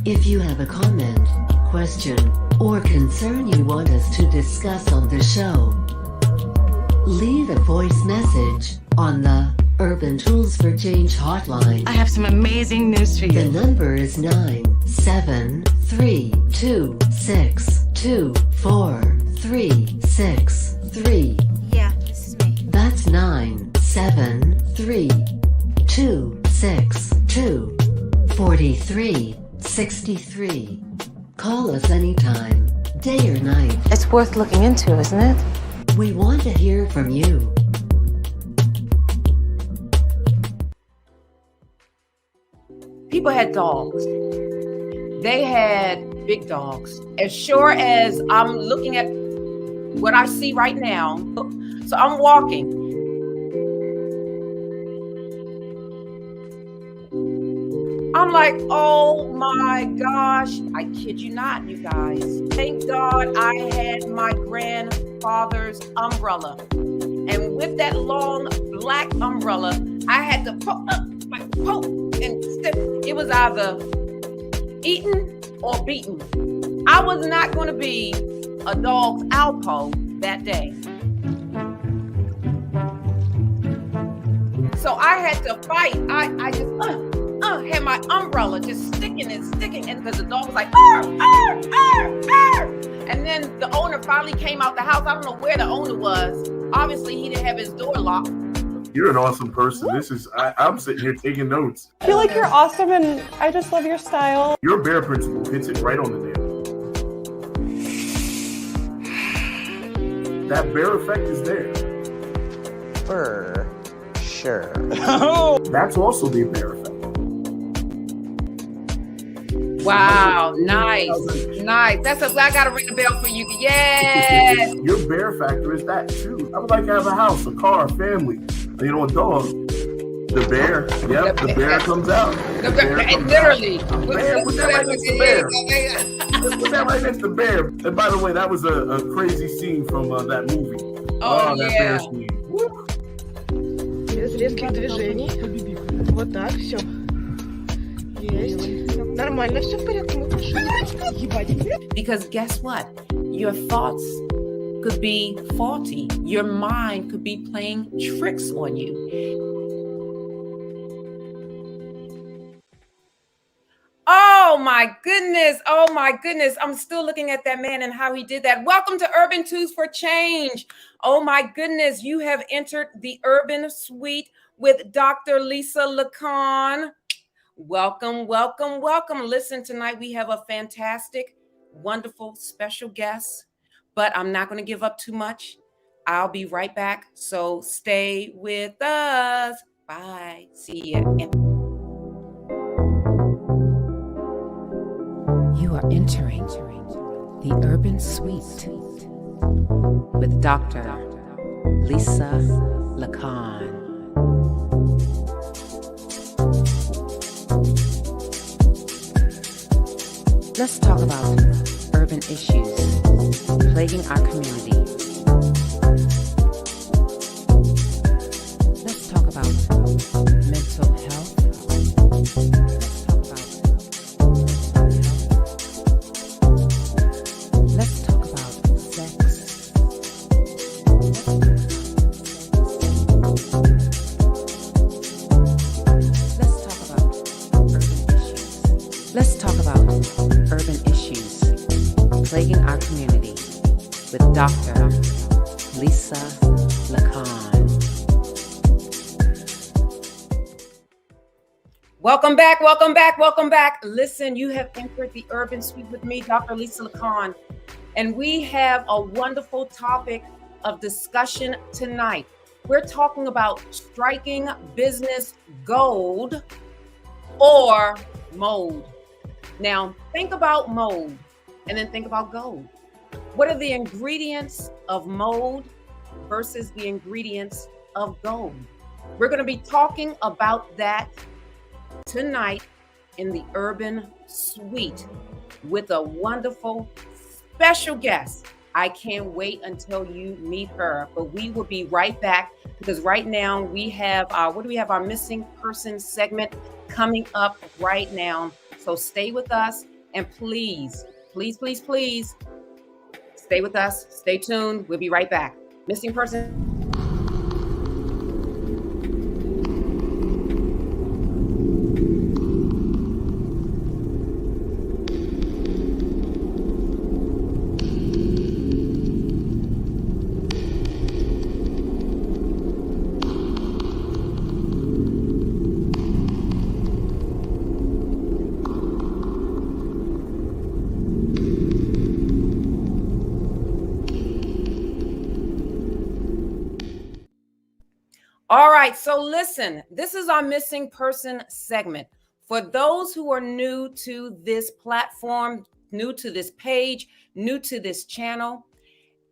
If you have a comment, question, or concern you want us to discuss on the show, leave a voice message on the Urban Tools for Change hotline. I have some amazing news for The you. number is 973-262-4-3-6-3. Yeah, this is me. That's 973-262-43-63. Call us anytime, day or night. It's worth looking into, isn't it? We want to hear from you. People had dogs. They had big dogs. As sure as I'm looking at what I see right now, so I'm walking. I'm like, oh my gosh. I kid you not, you guys. Thank God I had my grandfather's umbrella. And with that long black umbrella, I had to poke and step. It was either eaten or beaten. I was not going to be a dog's Alpo that day. So I had to fight. I just had my umbrella just sticking, and because the dog was like, arr, arr, arr, arr. And then the owner finally came out the house. I don't know where the owner was. Obviously, he didn't have his door locked. You're an awesome person. I'm sitting here taking notes. I feel like you're awesome and I just love your style. Your bear principle hits it right on the nail. That bear effect is there. For sure. That's also the bear effect. Wow, nice. That's I gotta ring the bell for you. Yes. Your bear factor is that too. I would like to have a house, a car, a family, a dog. The bear, the bear comes out. Literally. Put that right next to bear. Put that right next to bear. And by the way, that was a crazy scene from that movie. Oh, that yeah. bear scene. Woo. Без резких движений. Вот так, все. Есть. Нормально, все в порядке. Мы хорошо. Ебать. Because guess what? Your thoughts could be faulty. Your mind could be playing tricks on you. Oh my goodness. I'm still looking at that man and how he did that. Welcome to Urban Tools for Change. Oh my goodness, you have entered the Urban Suite with Dr. Lisa LaCon. Welcome. Listen, tonight we have a fantastic, wonderful, special guest, but I'm not going to give up too much. I'll be right back, so stay with us. Bye. See ya. You are entering the Urban Suite with Dr. Lisa LaCon. Let's talk about urban issues plaguing our community. Let's talk about mental health. Let's talk about sex. Let's talk about urban issues plaguing our community with Dr. Lisa LaCon. Welcome back. Listen, you have entered the Urban Suite with me, Dr. Lisa LaCon, and we have a wonderful topic of discussion tonight. We're talking about striking business gold or mold. Now, think about mold and then think about gold. What are the ingredients of mold versus the ingredients of gold? We're going to be talking about that tonight in the Urban Suite with a wonderful special guest. I can't wait until you meet her, but we will be right back because right now we have our missing person segment coming up right now. So stay with us And please, please, please, please stay with us. Stay tuned. We'll be right back. Missing person. All right, so listen, this is our missing person segment. For those who are new to this platform, new to this page, new to this channel,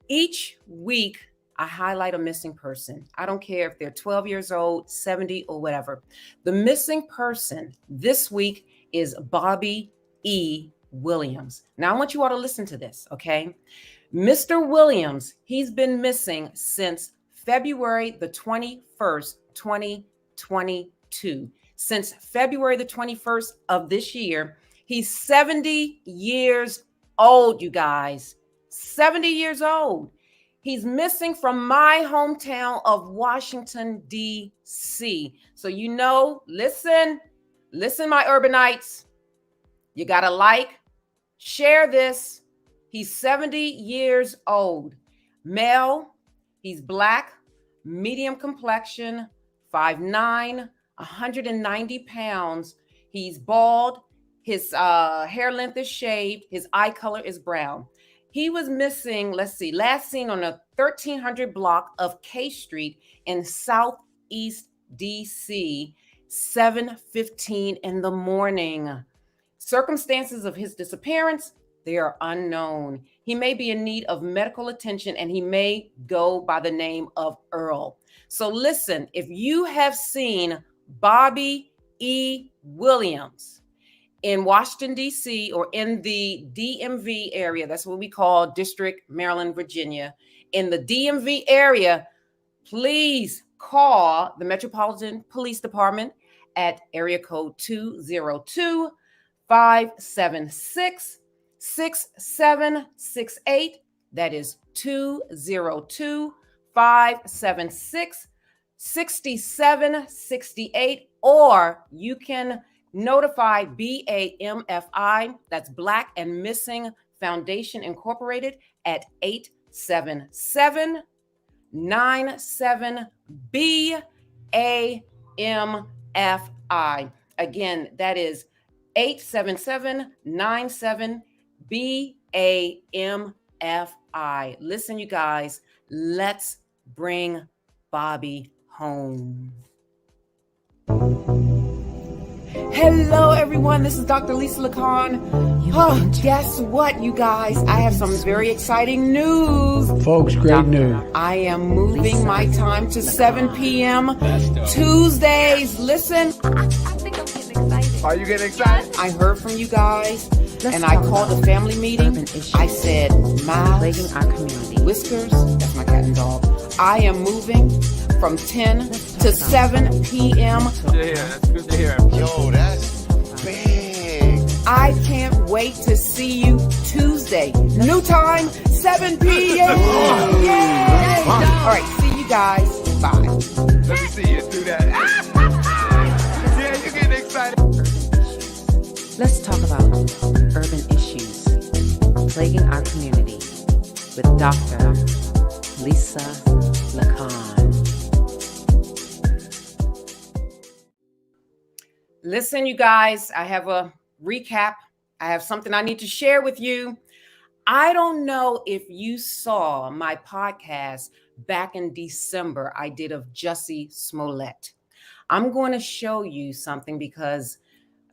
each week I highlight a missing person. I don't care if they're 12 years old, 70, or whatever. The missing person this week is Bobby E. Williams. Now I want you all to listen to this, okay? Mr. Williams, he's been missing since February the 21st, 2022. Since February the 21st of this year, he's 70 years old, you guys. 70 years old. He's missing from my hometown of Washington, D.C. So you know, listen, my urbanites. You got to like, share this. He's 70 years old. Male. He's black, medium complexion, 5'9", 190 pounds. He's bald. His hair length is shaved. His eye color is brown. He was missing, let's see, last seen on a 1300 block of K Street in Southeast DC, 7:15 in the morning. Circumstances of his disappearance, they are unknown. He may be in need of medical attention and he may go by the name of Earl. So listen, if you have seen Bobby E. Williams in Washington, D.C. or in the DMV area, that's what we call District, Maryland, Virginia, in the DMV area, please call the Metropolitan Police Department at area code 202-576-6768. That is 202-576-6768. Or you can notify BAMFI, that's Black and Missing Foundation Incorporated, at 877-97-BAMFI. Again, that is 877-97-BAMFI. Listen, you guys, let's bring Bobby home. Hello, everyone. This is Dr. Lisa LaCon. Oh, guess what, you guys? I have some very exciting news. Folks, great news. I am moving my time to 7 p.m. Tuesdays. Listen. I think I'm getting excited. Are you getting excited? I heard from you guys, and I called a family meeting. I said, my Whiskers, that's my cat and dog, I am moving from 10 to 7 p.m. Good to hear. That's good to hear. Yo, that's big. I can't wait to see you Tuesday. New time, 7 p.m. Yay! All right, see you guys. Bye. Let me see you do that. Yeah, you're getting excited. Let's talk about urban issues plaguing our community with Dr. Lisa LaCon. Listen, you guys, I have a recap. I have something I need to share with you. I don't know if you saw my podcast back in December I did of Jussie Smollett. I'm going to show you something because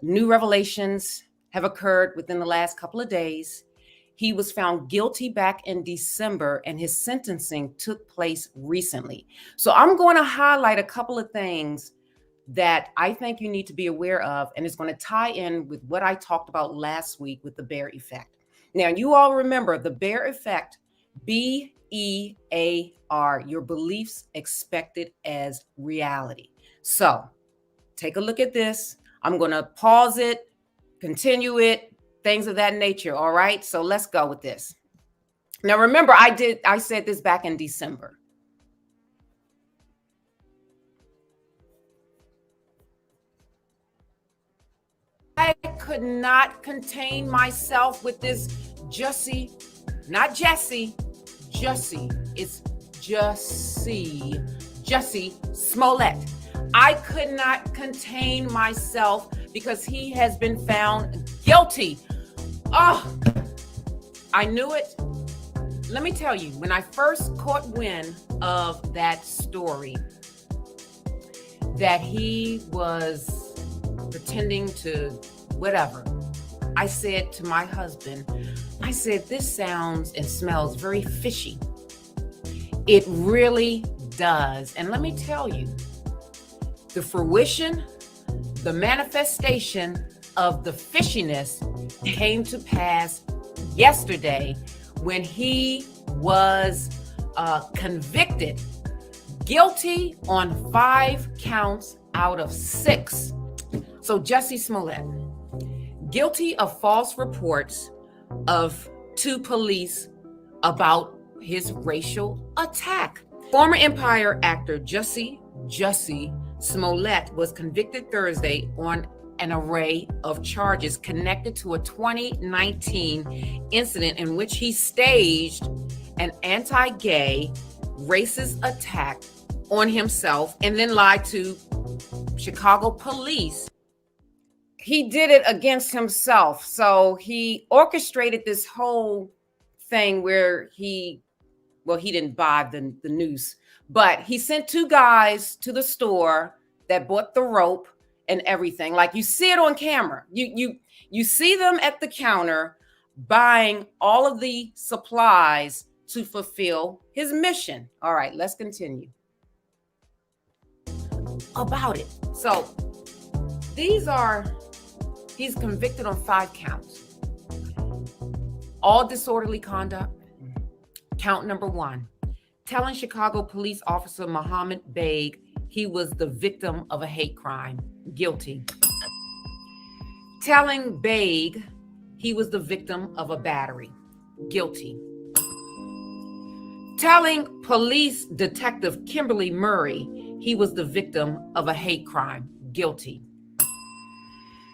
new revelations have occurred within the last couple of days. He was found guilty back in December and his sentencing took place recently. So I'm going to highlight a couple of things that I think you need to be aware of, and it's going to tie in with what I talked about last week with the bear effect. Now, you all remember the bear effect, BEAR, your beliefs expected as reality. So take a look at this. I'm going to pause it, continue it, things of that nature. All right. So let's go with this. Now, remember, I said this back in December. I could not contain myself with this Jussie, not Jesse, Jussie. It's Jussie Smollett. I could not contain myself because he has been found guilty. Oh, I knew it. Let me tell you, when I first caught wind of that story, that he was pretending to whatever, I said to my husband, I said, this sounds and smells very fishy. It really does. And let me tell you, the fruition, the manifestation of the fishiness came to pass yesterday when he was convicted, guilty on 5 counts out of 6. So Jussie Smollett, guilty of false reports to police about his racial attack. Former Empire actor Jussie Smollett was convicted Thursday on an array of charges connected to a 2019 incident in which he staged an anti-gay racist attack on himself and then lied to Chicago police. He did it against himself. So he orchestrated this whole thing where he didn't buy the noose, but he sent 2 guys to the store that bought the rope and everything. Like, you see it on camera. You see them at the counter buying all of the supplies to fulfill his mission. All right, let's continue about it. So he's convicted on 5 counts. All disorderly conduct. Count number 1, telling Chicago police officer Muhammad Baig he was the victim of a hate crime. Guilty. Telling Baig he was the victim of a battery. Guilty. Telling police detective Kimberly Murray he was the victim of a hate crime. Guilty.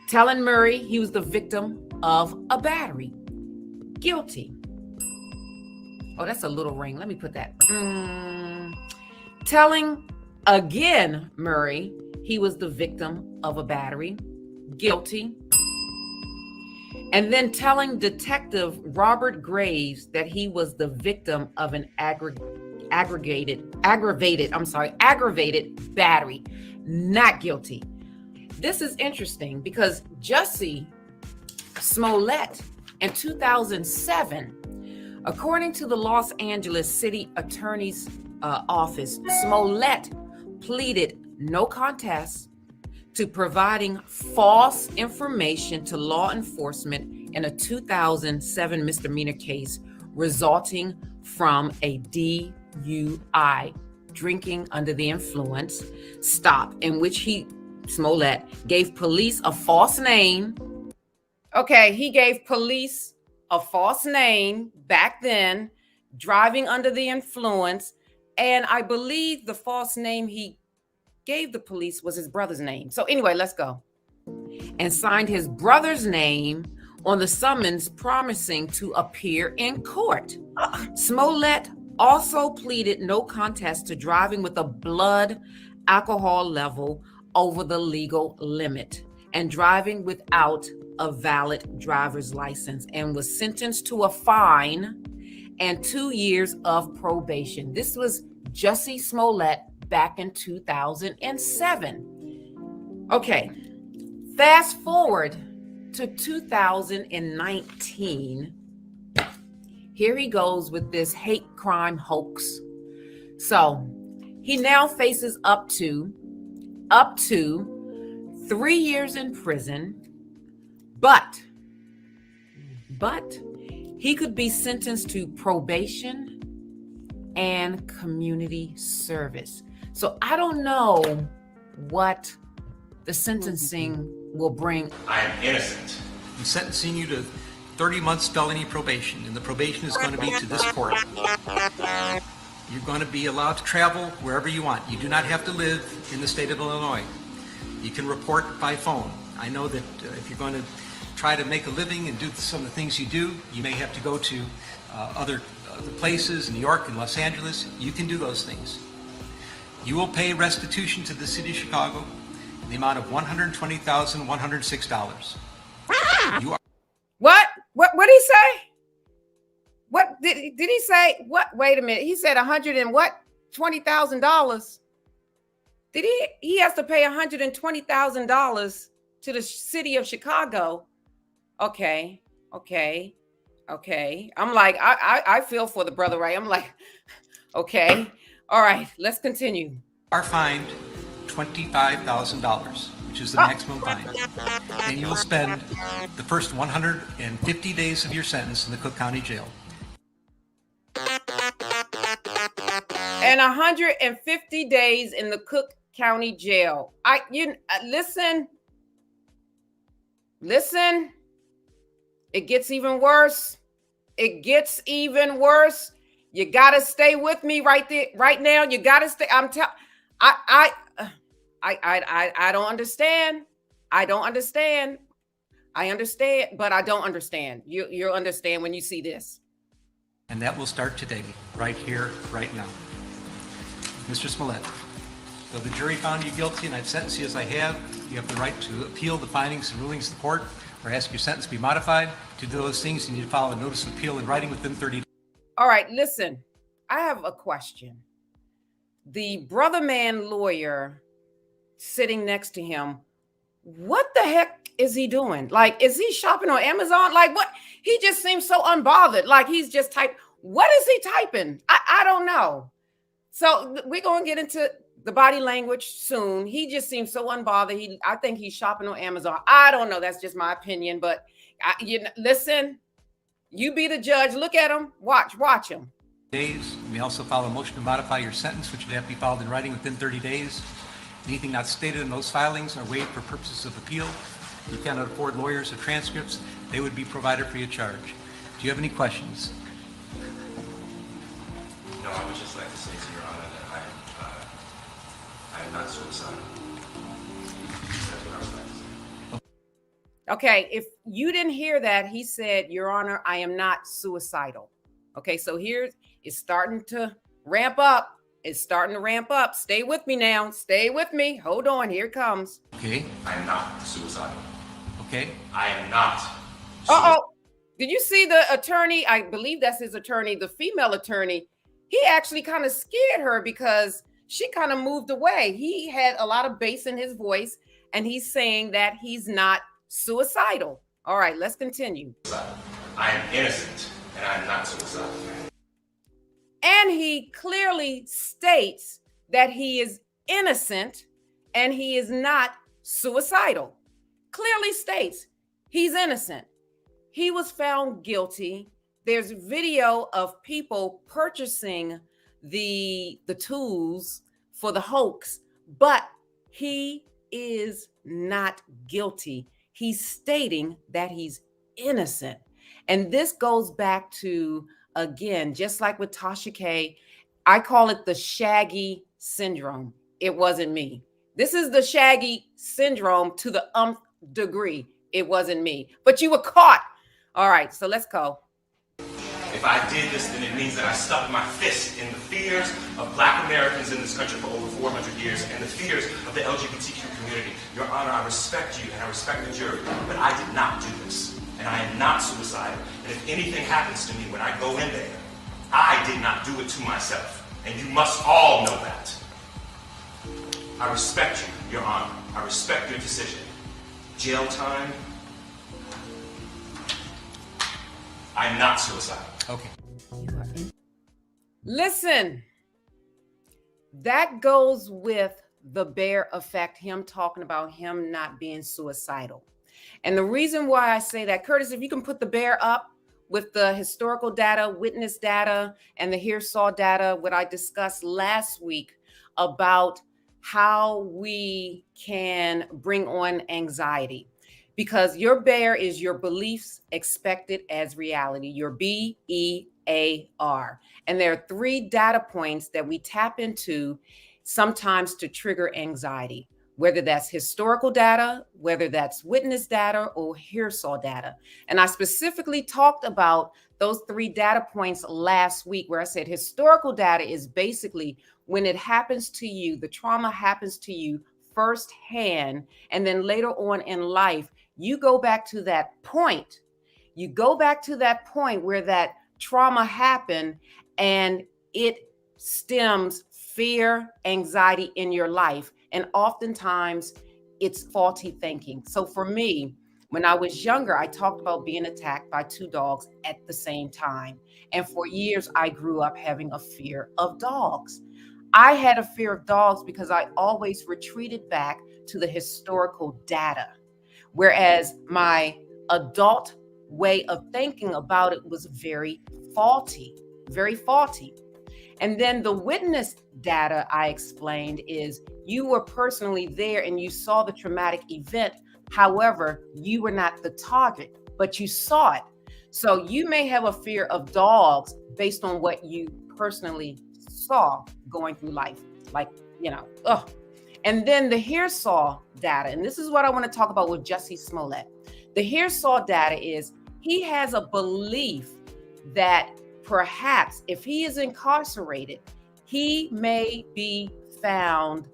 Telling Murray he was the victim of a battery. Guilty. Oh, that's a little ring. Let me put that. Telling again Murray he was the victim of a battery. Guilty. And then telling Detective Robert Graves that he was the victim of an aggravated battery. Not guilty. This is interesting because Jussie Smollett in 2007, according to the Los Angeles City Attorney's Office, Smollett pleaded no contest to providing false information to law enforcement in a 2007 misdemeanor case resulting from a DUI, drinking under the influence, stop, in which Smollett gave police a false name. Okay, he gave police a false name back then, driving under the influence. And I believe the false name he gave the police was his brother's name. So anyway, let's go. And signed his brother's name on the summons promising to appear in court. Smollett also pleaded no contest to driving with a blood alcohol level over the legal limit and driving without a valid driver's license, and was sentenced to a fine and 2 years of probation. This was Jussie Smollett back in 2007. Okay, fast forward to 2019. Here he goes with this hate crime hoax. So he now faces up to 3 years in prison, but he could be sentenced to probation and community service. So I don't know what the sentencing will bring. I am innocent. I'm sentencing you to 30 months felony probation, and the probation is going to be to this court. You're going to be allowed to travel wherever you want. You do not have to live in the state of Illinois. You can report by phone. I know that if you're going to try to make a living and do some of the things you do, you may have to go to other places in New York and Los Angeles. You can do those things. You will pay restitution to the city of Chicago in the amount of $120,106. You are. What did he say? What did he say? What? Wait a minute. He said $20,000. Did he has to pay $120,000 to the city of Chicago? Okay. I'm like, I feel for the brother, right? I'm like, okay. All right, let's continue. Are fined $25,000, which is the maximum fine. And you will spend the first 150 days of your sentence in the Cook County Jail. And 150 days in the Cook County Jail. Listen. It gets even worse. You gotta stay with me right there, right now. You gotta stay. I don't understand. I understand, but I don't understand. You'll understand when you see this. And that will start today, right here, right now. Mr. Smollett, though the jury found you guilty and I've sentenced you as I have, you have the right to appeal the findings and rulings of the court or ask your sentence to be modified. To do those things, you need to file a notice of appeal in writing within 30 days. All right, listen, I have a question. The brother man lawyer sitting next to him, what the heck is he doing? Like, is he shopping on Amazon? Like, what? He just seems so unbothered. Like, he's just typing. What is he typing? I don't know. So we're going to get into the body language soon. He just seems so unbothered. I think he's shopping on Amazon. I don't know. That's just my opinion. But listen, you be the judge. Look at him. Watch him. Days. You may also file a motion to modify your sentence, which would have to be filed in writing within 30 days. Anything not stated in those filings are waived for purposes of appeal. You cannot afford lawyers or transcripts. They would be provided free of charge. Do you have any questions? No, I would just like to say to Your Honor that I am not suicidal. That's what I would like to say. Okay, if you didn't hear that, he said, Your Honor, I am not suicidal. Okay, so here it's starting to ramp up. Stay with me now. Stay with me. Hold on. Here it comes. Okay. I am not suicidal. Okay. I am not. Did you see the attorney? I believe that's his attorney, the female attorney. He actually kind of scared her because she kind of moved away. He had a lot of bass in his voice, and he's saying that he's not suicidal. All right, let's continue. I am innocent, and I am not suicidal. And he clearly states that he is innocent and he is not suicidal. Clearly states he's innocent. He was found guilty. There's video of people purchasing the tools for the hoax, but he is not guilty. He's stating that he's innocent. And this goes back to, again, just like with Tasha K, I call it the Shaggy syndrome. It wasn't me. This is the Shaggy syndrome to the degree. It wasn't me, but you were caught. All right, so let's go. If I did this, then it means that I stuck my fist in the fears of Black Americans in this country for over 400 years and the fears of the LGBTQ community. Your Honor, I respect you and I respect the jury, but I did not do this. And I am not suicidal. And if anything happens to me when I go in there, I did not do it to myself. And you must all know that. I respect you, Your Honor. I respect your decision. Jail time. I'm not suicidal. Okay. Listen, that goes with the bear effect, him talking about him not being suicidal. And the reason why I say that, Curtis, if you can put the bear up with the historical data, witness data, and the hear saw data, what I discussed last week about how we can bring on anxiety. because your bear is your beliefs expected as reality, your BEAR. And there are 3 data points that we tap into sometimes to trigger anxiety, whether that's historical data, whether that's witness data, or hearsay data. And I specifically talked about those 3 data points last week, where I said historical data is basically when it happens to you, the trauma happens to you firsthand, and then later on in life, you go back to that point. You go back to that point where that trauma happened, and it stems fear, anxiety in your life. And oftentimes it's faulty thinking. So for me, when I was younger, I talked about being attacked by 2 dogs at the same time. And for years, I grew up having a fear of dogs. I had a fear of dogs because I always retreated back to the historical data, whereas my adult way of thinking about it was very faulty, very faulty. And then the witness data I explained is you were personally there and you saw the traumatic event. However, you were not the target, but you saw it. So you may have a fear of dogs based on what you personally saw going through life, like, And then the hearsay data, and this is what I want to talk about with Jussie Smollett. The hearsay data is he has a belief that perhaps if he is incarcerated, he may be found,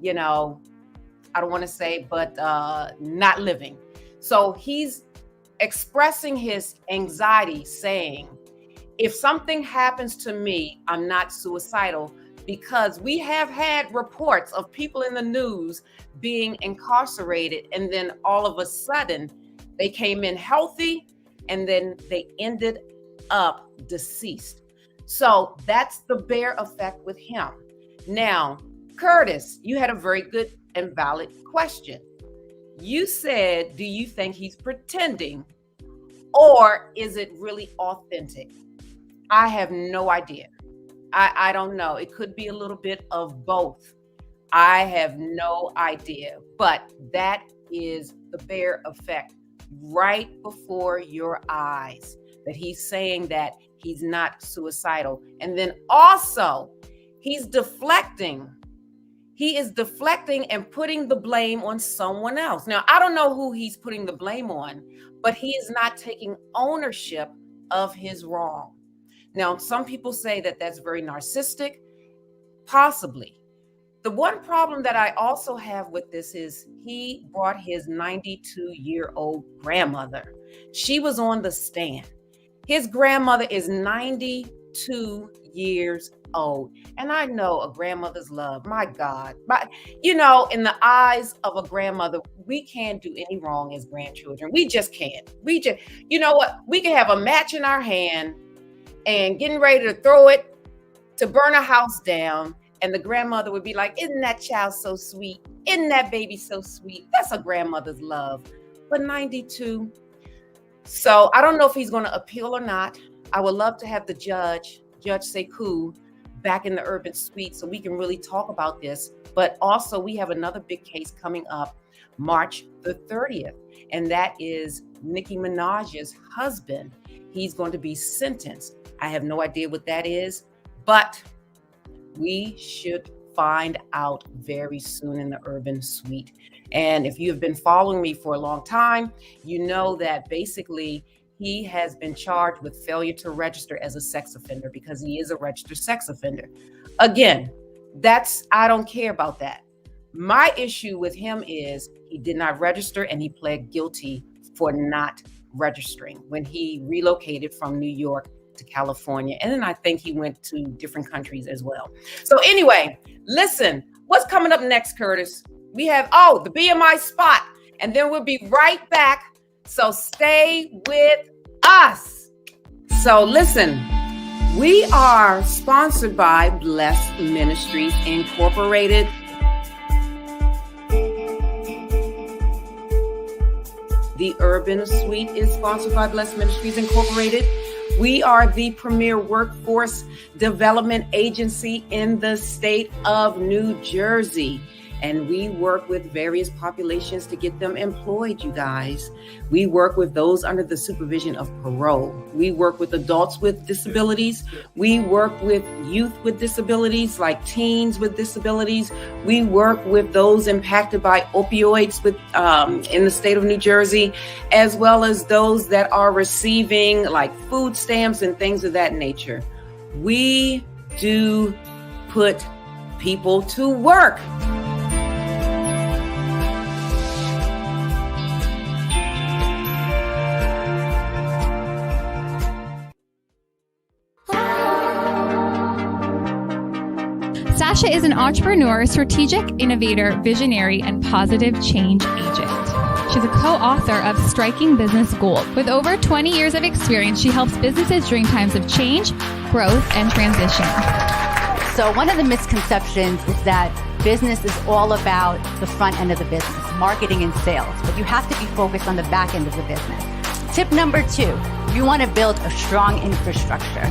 I don't want to say, but not living. So he's expressing his anxiety, saying, if something happens to me, I'm not suicidal, because we have had reports of people in the news being incarcerated, and then all of a sudden they came in healthy and then they ended up deceased. So that's the bear effect with him. Now, Curtis, you had a very good and valid question. You said, do you think he's pretending, or is it really authentic? I have no idea. I don't know. It could be a little bit of both. I have no idea. But that is the bear effect right before your eyes, that he's saying that he's not suicidal. And then also, he's deflecting. He is deflecting and putting the blame on someone else. Now, I don't know who he's putting the blame on, but he is not taking ownership of his wrong. Now, some people say that that's very narcissistic, possibly. The one problem that I also have with this is he brought his 92-year-old grandmother. She was on the stand. His grandmother is 92 years old. And I know a grandmother's love, my God. But, in the eyes of a grandmother, we can't do any wrong as grandchildren. We just can't. We can have a match in our hand and getting ready to throw it to burn a house down. And the grandmother would be like, isn't that child so sweet? Isn't that baby so sweet? That's a grandmother's love. But 92. So I don't know if he's going to appeal or not. I would love to have the Judge Sekou, back in the Urban Suite so we can really talk about this. But also we have another big case coming up March the 30th. And that is Nicki Minaj's husband. He's going to be sentenced. I have no idea what that is, but we should find out very soon in the Urban Suite. And if you have been following me for a long time, you know that basically he has been charged with failure to register as a sex offender because he is a registered sex offender. Again, I don't care about that. My issue with him is he did not register and he pled guilty for not registering when he relocated from New York to California. And then I think he went to different countries as well. So anyway, listen, what's coming up next, Curtis? We have, the BMI spot, and then we'll be right back. So stay with us. So listen, we are sponsored by Blessed Ministries Incorporated. The Urban Suite is sponsored by Blessed Ministries Incorporated. We are the premier workforce development agency in the state of New Jersey. And we work with various populations to get them employed, you guys. We work with those under the supervision of parole. We work with adults with disabilities. We work with youth with disabilities, like teens with disabilities. We work with those impacted by opioids in the state of New Jersey, as well as those that are receiving like food stamps and things of that nature. We do put people to work. Sasha is an entrepreneur, strategic innovator, visionary, and positive change agent. She's a co-author of Striking Business Gold. With over 20 years of experience, she helps businesses during times of change, growth, and transition. So one of the misconceptions is that business is all about the front end of the business, marketing and sales, but you have to be focused on the back end of the business. Tip number 2, you want to build a strong infrastructure.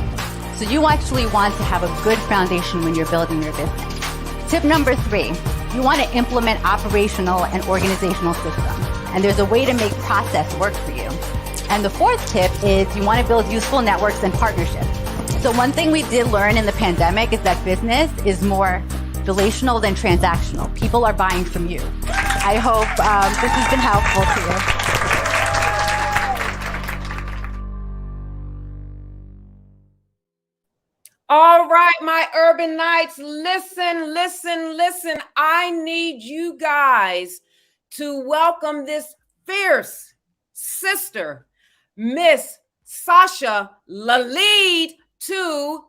So you actually want to have a good foundation when you're building your business. Tip number 3, you want to implement operational and organizational systems. And there's a way to make process work for you. And the 4th tip is you want to build useful networks and partnerships. So one thing we did learn in the pandemic is that business is more relational than transactional. People are buying from you. I hope this has been helpful to you. All right, my urban knights, listen. I need you guys to welcome this fierce sister, Miss Sasha Lalite, to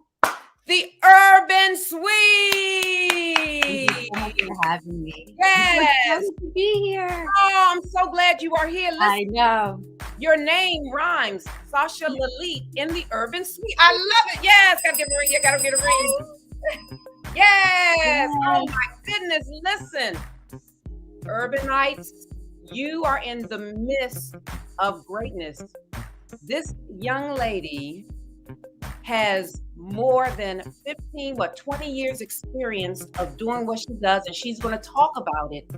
the Urban Suite. Thank you so much for having me. Yes. I'm so excited to be here. Oh, I'm so glad you are here. Listen, I know. your name rhymes. Sasha Lalite in the Urban Suite. I love it. Yes. Gotta get a ring. You gotta get a ring. Yes. Oh my goodness. Listen, Urbanites, you are in the midst of greatness. This young lady has more than 20 years experience of doing what she does, and she's going to talk about it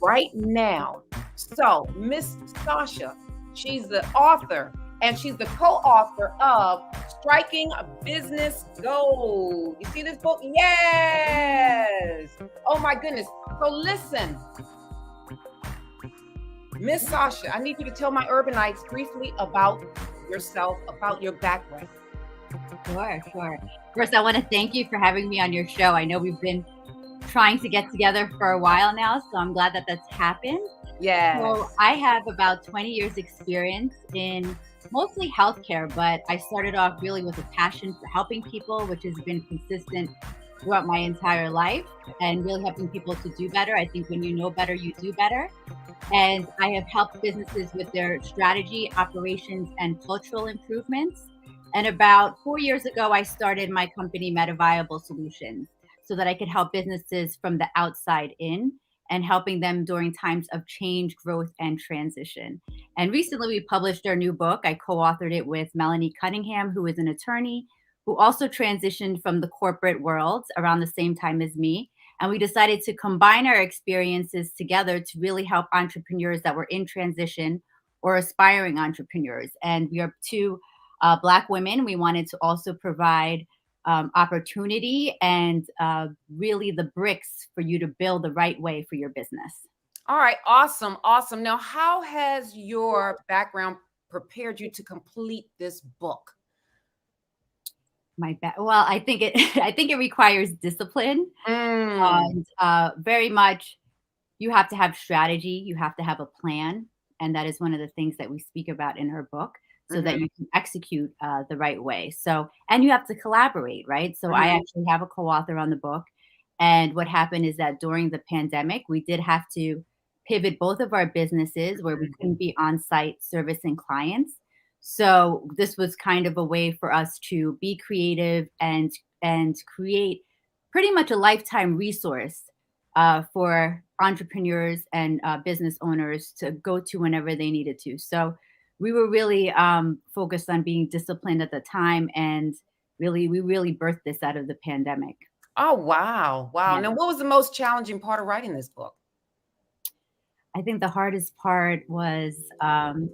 right now. So, Miss Sasha, she's the author, and she's the co-author of Striking Business Gold. You see this book? Yes! Oh my goodness. So listen, Miss Sasha, I need you to tell my Urbanites briefly about yourself, about your background. Sure. First, I want to thank you for having me on your show. I know we've been trying to get together for a while now, so I'm glad that that's happened. Yes. So I have about 20 years experience in mostly healthcare, but I started off really with a passion for helping people, which has been consistent throughout my entire life, and really helping people to do better. I think when you know better, you do better. And I have helped businesses with their strategy, operations, and cultural improvements. And about 4 years ago, I started my company, Meta Viable Solutions, so that I could help businesses from the outside in and helping them during times of change, growth, and transition. And recently, we published our new book. I co-authored it with Melanie Cunningham, who is an attorney, who also transitioned from the corporate world around the same time as me. And we decided to combine our experiences together to really help entrepreneurs that were in transition or aspiring entrepreneurs. And we are two Black women. We wanted to also provide opportunity and really the bricks for you to build the right way for your business. All right. Awesome. Now, how has your background prepared you to complete this book? Well, I think it requires discipline. And very much you have to have strategy, you have to have a plan. And that is one of the things that we speak about in her book, so that you can execute the right way. So, and you have to collaborate, right? So I actually have a co-author on the book. And what happened is that during the pandemic, we did have to pivot both of our businesses where we couldn't be on site servicing clients. So this was kind of a way for us to be creative and create pretty much a lifetime resource for entrepreneurs and business owners to go to whenever they needed to. So we were really focused on being disciplined at the time, and we really birthed this out of the pandemic. Oh, wow. Wow. Yeah. Now, what was the most challenging part of writing this book? I think the hardest part was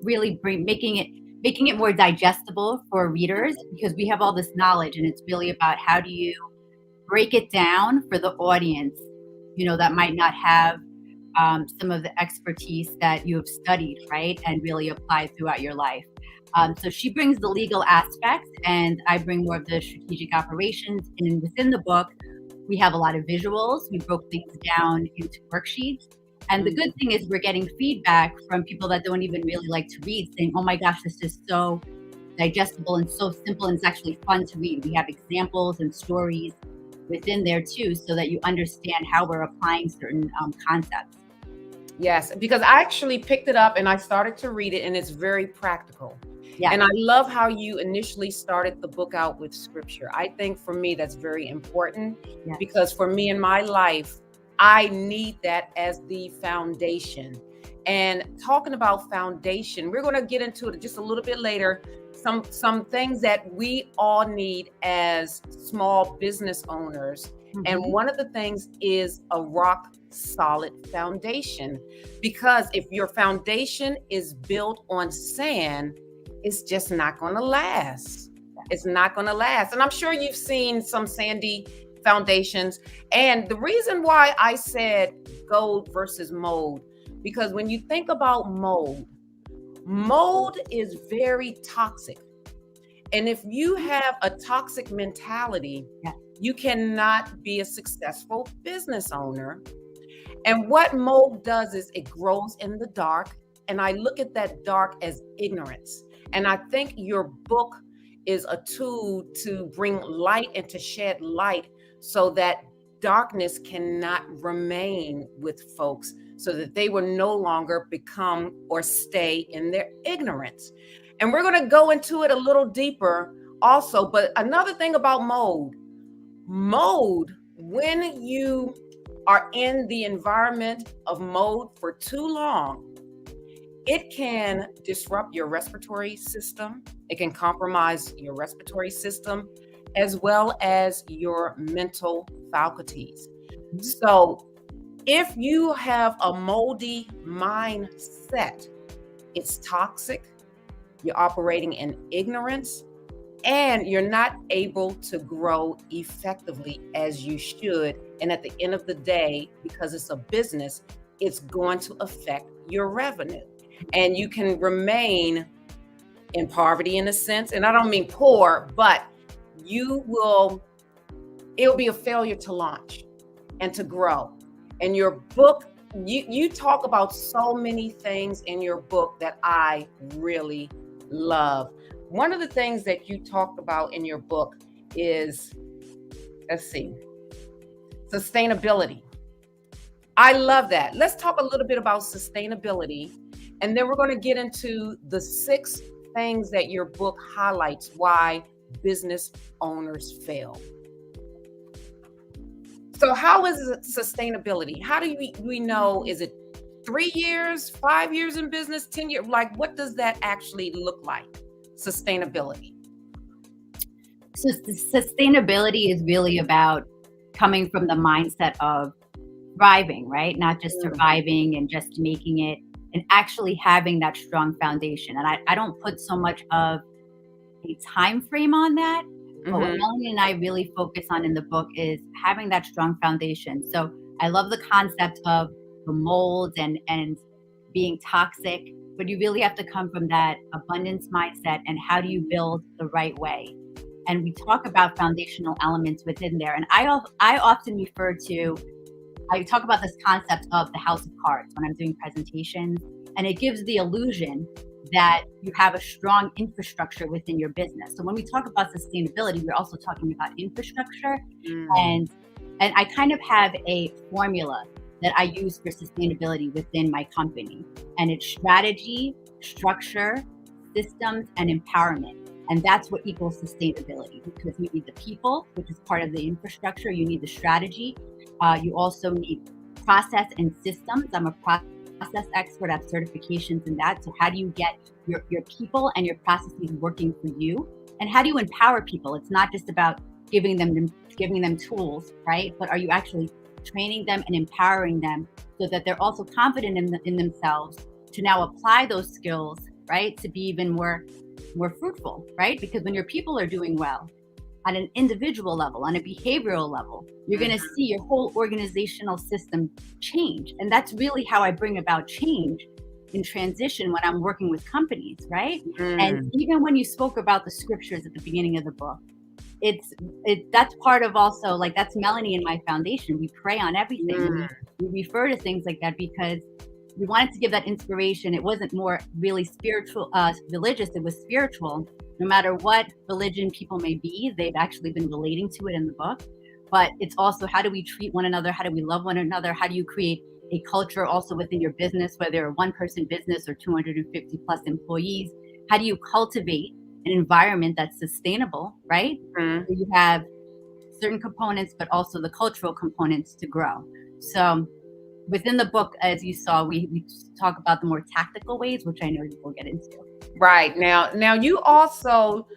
really making it more digestible for readers, because we have all this knowledge, and it's really about how do you break it down for the audience, that might not have some of the expertise that you have studied, right, and really applied throughout your life. So she brings the legal aspects, and I bring more of the strategic operations. And within the book, we have a lot of visuals. We broke things down into worksheets. And the good thing is we're getting feedback from people that don't even really like to read, saying, oh my gosh, this is so digestible and so simple, and it's actually fun to read. We have examples and stories within there too, so that you understand how we're applying certain concepts. Yes, because I actually picked it up and I started to read it, and it's very practical. Yeah. And I love how you initially started the book out with scripture. I think for me, that's very important, because for me in my life, I need that as the foundation. And talking about foundation, we're going to get into it just a little bit later. Some things that we all need as small business owners. And one of the things is a rock solid foundation, because if your foundation is built on sand, it's just not going to last. It's not going to last. And I'm sure you've seen some sandy foundations. And the reason why I said gold versus mold, because when you think about mold is very toxic. And if you have a toxic mentality, you cannot be a successful business owner. And what mold does is it grows in the dark. And I look at that dark as ignorance. And I think your book is a tool to bring light and to shed light, so that darkness cannot remain with folks, so that they will no longer become or stay in their ignorance. And we're going to go into it a little deeper also. But another thing about mold, when you are in the environment of mold for too long, it can disrupt your respiratory system. It can compromise your respiratory system, as well as your mental faculties. So if you have a moldy mindset, it's toxic, you're operating in ignorance, and you're not able to grow effectively as you should. And at the end of the day, because it's a business, it's going to affect your revenue. And you can remain in poverty in a sense. And I don't mean poor, but it'll be a failure to launch and to grow. And your book, you talk about so many things in your book that I really love. One of the things that you talked about in your book is, sustainability. I love that. Let's talk a little bit about sustainability, and then we're going to get into the 6 things that your book highlights why business owners fail. So how is sustainability? How do we know, is it 3 years, 5 years in business, 10 years? Like, what does that actually look like? Sustainability. So sustainability is really about coming from the mindset of thriving, right? Not just surviving and just making it, and actually having that strong foundation. And I don't put so much of a time frame on that, but what Melanie and I really focus on in the book is having that strong foundation. So I love the concept of the mold and being toxic, but you really have to come from that abundance mindset, and how do you build the right way? And we talk about foundational elements within there. And I often I talk about this concept of the house of cards when I'm doing presentations, and it gives the illusion that you have a strong infrastructure within your business. So when we talk about sustainability, we're also talking about infrastructure. And I kind of have a formula that I use for sustainability within my company. And it's strategy, structure, systems, and empowerment. And that's what equals sustainability, because you need the people, which is part of the infrastructure. You need the strategy. You also need process and systems. I'm a process expert. I have certifications in that. So how do you get your people and your processes working for you? And how do you empower people? It's not just about giving them tools, right? But are you actually training them and empowering them so that they're also confident in themselves to now apply those skills, right? To be even more fruitful, right? Because when your people are doing well on an individual level, on a behavioral level, you're going to see your whole organizational system change. And that's really how I bring about change in transition when I'm working with companies, right? And even when you spoke about the scriptures at the beginning of the book, that's part of also, like, that's Melanie and my foundation. We pray on everything. We refer to things like that because we wanted to give that inspiration. It wasn't more really spiritual, religious. It was spiritual. No matter what religion people may be, they've actually been relating to it in the book. But it's also, how do we treat one another? How do we love one another? How do you create a culture also within your business, whether a one-person business or 250 plus employees? How do you cultivate an environment that's sustainable, right? So you have certain components, but also the cultural components to grow. So within the book, as you saw, we talk about the more tactical ways, which I know you will get into. Right. Now you also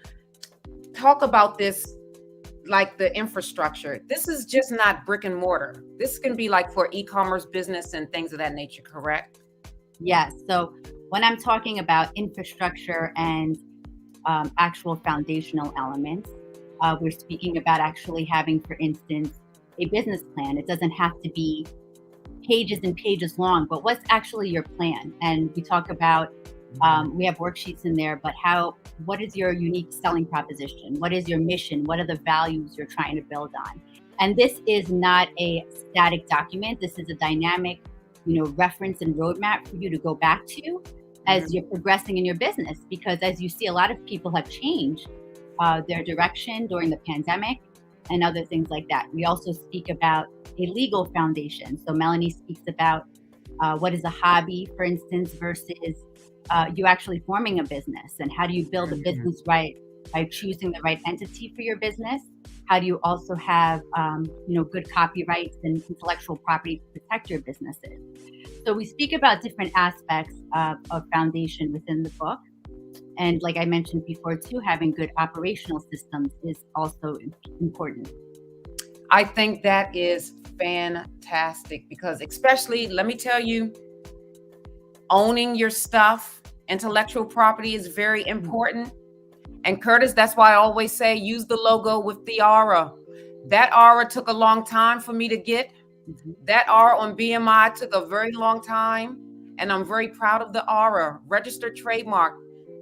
talk about this, like the infrastructure. This is just not brick and mortar. This can be like for e-commerce business and things of that nature, correct? Yes. So when I'm talking about infrastructure and actual foundational elements, we're speaking about actually having, for instance, a business plan. It doesn't have to be pages and pages long, but what's actually your plan? And we talk about, we have worksheets in there, but what is your unique selling proposition? What is your mission? What are the values you're trying to build on? And this is not a static document. This is a dynamic, reference and roadmap for you to go back to as you're progressing in your business. Because as you see, a lot of people have changed their direction during the pandemic and other things like that. We also speak about a legal foundation. So Melanie speaks about what is a hobby, for instance, versus you actually forming a business, and how do you build a business right by choosing the right entity for your business? How do you also have good copyrights and intellectual property to protect your businesses? So we speak about different aspects of foundation within the book. And like I mentioned before too, having good operational systems is also important. I think that is fantastic because, especially, let me tell you, owning your stuff, intellectual property is very important. And Curtis, that's why I always say use the logo with the aura. That aura took a long time for me to get. That aura on BMI took a very long time. And I'm very proud of the aura. Registered trademark,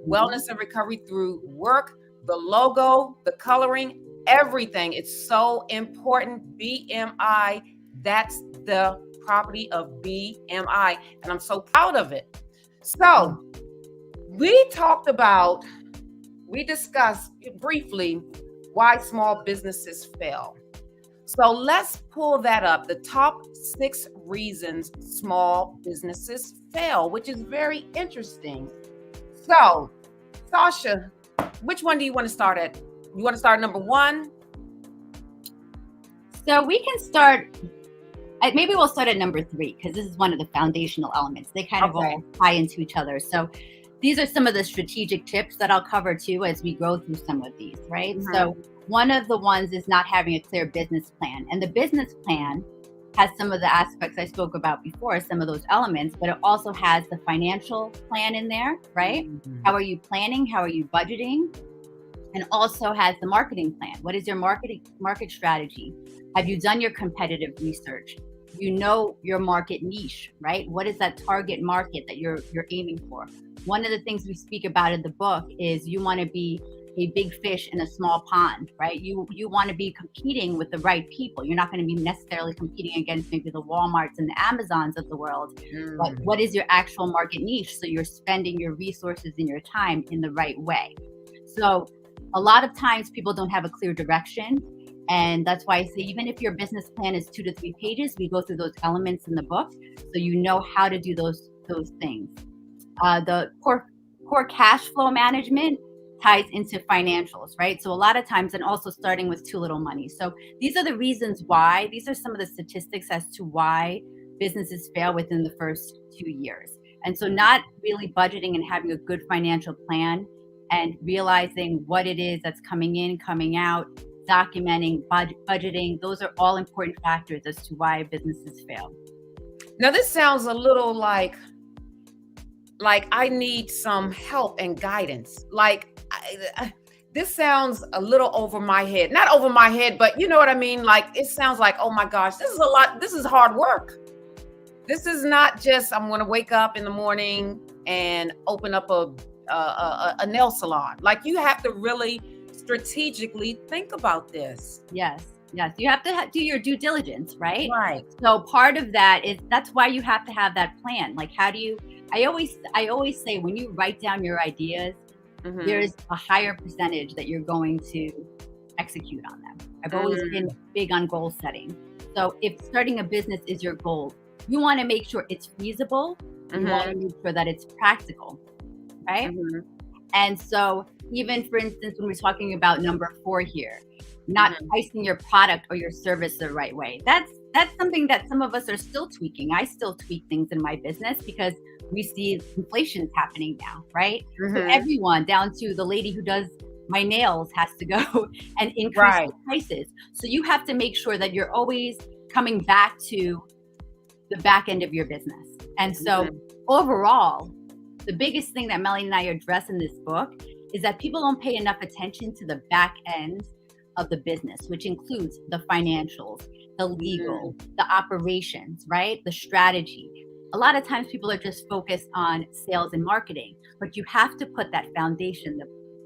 wellness and recovery through work, the logo, the coloring, everything. It's so important. BMI, that's the property of BMI. And I'm so proud of it. So we discussed briefly why small businesses fail. So let's pull that up. The top 6 reasons small businesses fail, which is very interesting. So, Sasha, which one do you want to start at? You want to start number 1? So we can start, maybe we'll start at number 3, because this is one of the foundational elements. They kind of all tie into each other. So these are some of the strategic tips that I'll cover too as we go through some of these, right? So one of the ones is not having a clear business plan. And the business plan has some of the aspects I spoke about before, some of those elements, but it also has the financial plan in there, right? How are you planning? How are you budgeting? And also has the marketing plan. What is your market strategy? Have you done your competitive research? You know your market niche, right? What is that target market that you're aiming for? One of the things we speak about in the book is you want to be a big fish in a small pond, right? You want to be competing with the right people. You're not going to be necessarily competing against maybe the Walmarts and the Amazons of the world. But what is your actual market niche? So you're spending your resources and your time in the right way. So a lot of times people don't have a clear direction. And that's why I say, even if your business plan is 2 to 3 pages, we go through those elements in the book so you know how to do those things. The core cash flow management ties into financials, right? So a lot of times, and also starting with too little money. So these are the reasons why, these are some of the statistics as to why businesses fail within the first 2 years. And so not really budgeting and having a good financial plan and realizing what it is that's coming in, coming out, documenting, budgeting. Those are all important factors as to why businesses fail. Now, this sounds a little like I need some help and guidance. This sounds a little over my head. Not over my head, but you know what I mean? Like, it sounds like, oh my gosh, this is a lot. This is hard work. This is not just, I'm going to wake up in the morning and open up a nail salon. Like, you have to really strategically think about this. Yes. You have to do your due diligence, right? Right. So part of that is, that's why you have to have that plan. Like, how do you, I always say, when you write down your ideas, there's a higher percentage that you're going to execute on them. I've always been big on goal setting. So if starting a business is your goal, you want to make sure it's feasible. You want to make sure that it's practical, right? And so even, for instance, when we're talking about number 4 here, not pricing your product or your service the right way. That's something that some of us are still tweaking. I still tweak things in my business because we see inflation's happening now, right? So everyone, down to the lady who does my nails, has to go and increase the prices. So you have to make sure that you're always coming back to the back end of your business. And so overall, the biggest thing that Melanie and I address in this book is that people don't pay enough attention to the back end of the business, which includes the financials, the legal, the operations, right? The strategy. A lot of times people are just focused on sales and marketing, but you have to put that foundation,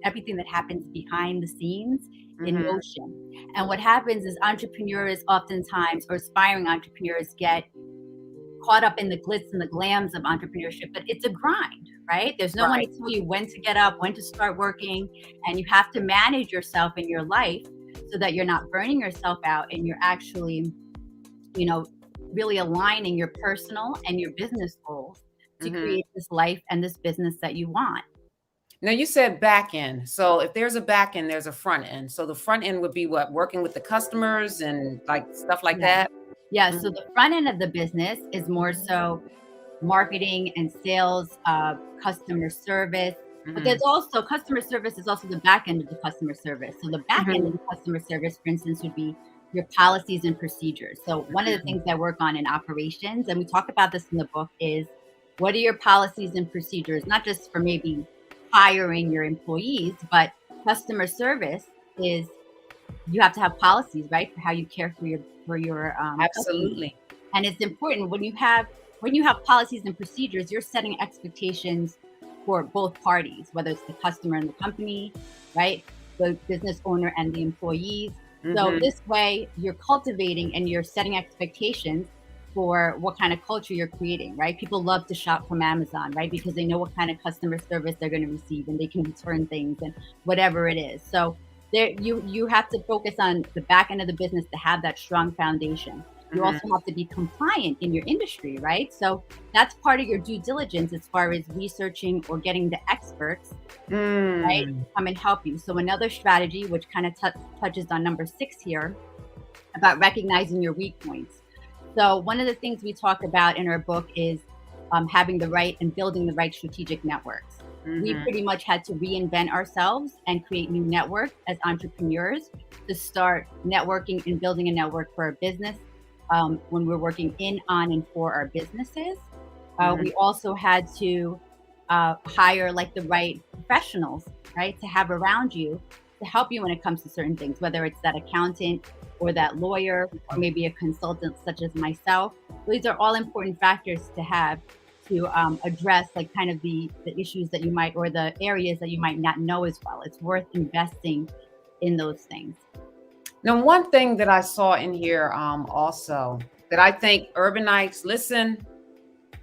everything that happens behind the scenes in motion. And what happens is entrepreneurs oftentimes, or aspiring entrepreneurs, get caught up in the glitz and the glams of entrepreneurship, but it's a grind, right? There's no one to tell you when to get up, when to start working, and you have to manage yourself in your life so that you're not burning yourself out and you're actually, really aligning your personal and your business goals to create this life and this business that you want. Now, you said back end. So if there's a back end, there's a front end. So the front end would be what? Working with the customers and like stuff like that? Yeah, so the front end of the business is more so marketing and sales, customer service. But there's also customer service is also the back end of the customer service. So the back end of the customer service, for instance, would be your policies and procedures. So one of the things I work on in operations, and we talk about this in the book, is what are your policies and procedures, not just for maybe hiring your employees, but customer service is, you have to have policies, right, for how you care for your absolutely customers. And it's important when you have policies and procedures, you're setting expectations for both parties, whether it's the customer and the company, right, the business owner and the employees. So this way you're cultivating and you're setting expectations for what kind of culture you're creating, right? People love to shop from Amazon, right? Because they know what kind of customer service they're going to receive and they can return things and whatever it is. So there, you have to focus on the back end of the business to have that strong foundation. You also have to be compliant in your industry, right? So that's part of your due diligence as far as researching or getting the experts, right, to come and help you. So another strategy, which kind of touches on number 6 here, about recognizing your weak points. So one of the things we talk about in our book is having the right and building the right strategic networks. We pretty much had to reinvent ourselves and create new networks as entrepreneurs to start networking and building a network for our business. When we're working in, on, and for our businesses. We also had to hire like the right professionals, right, to have around you to help you when it comes to certain things, whether it's that accountant or that lawyer or maybe a consultant such as myself. These are all important factors to have to address like kind of the issues that you might, or the areas that you might not know as well. It's worth investing in those things. Now, one thing that I saw in here also that I think urbanites, listen,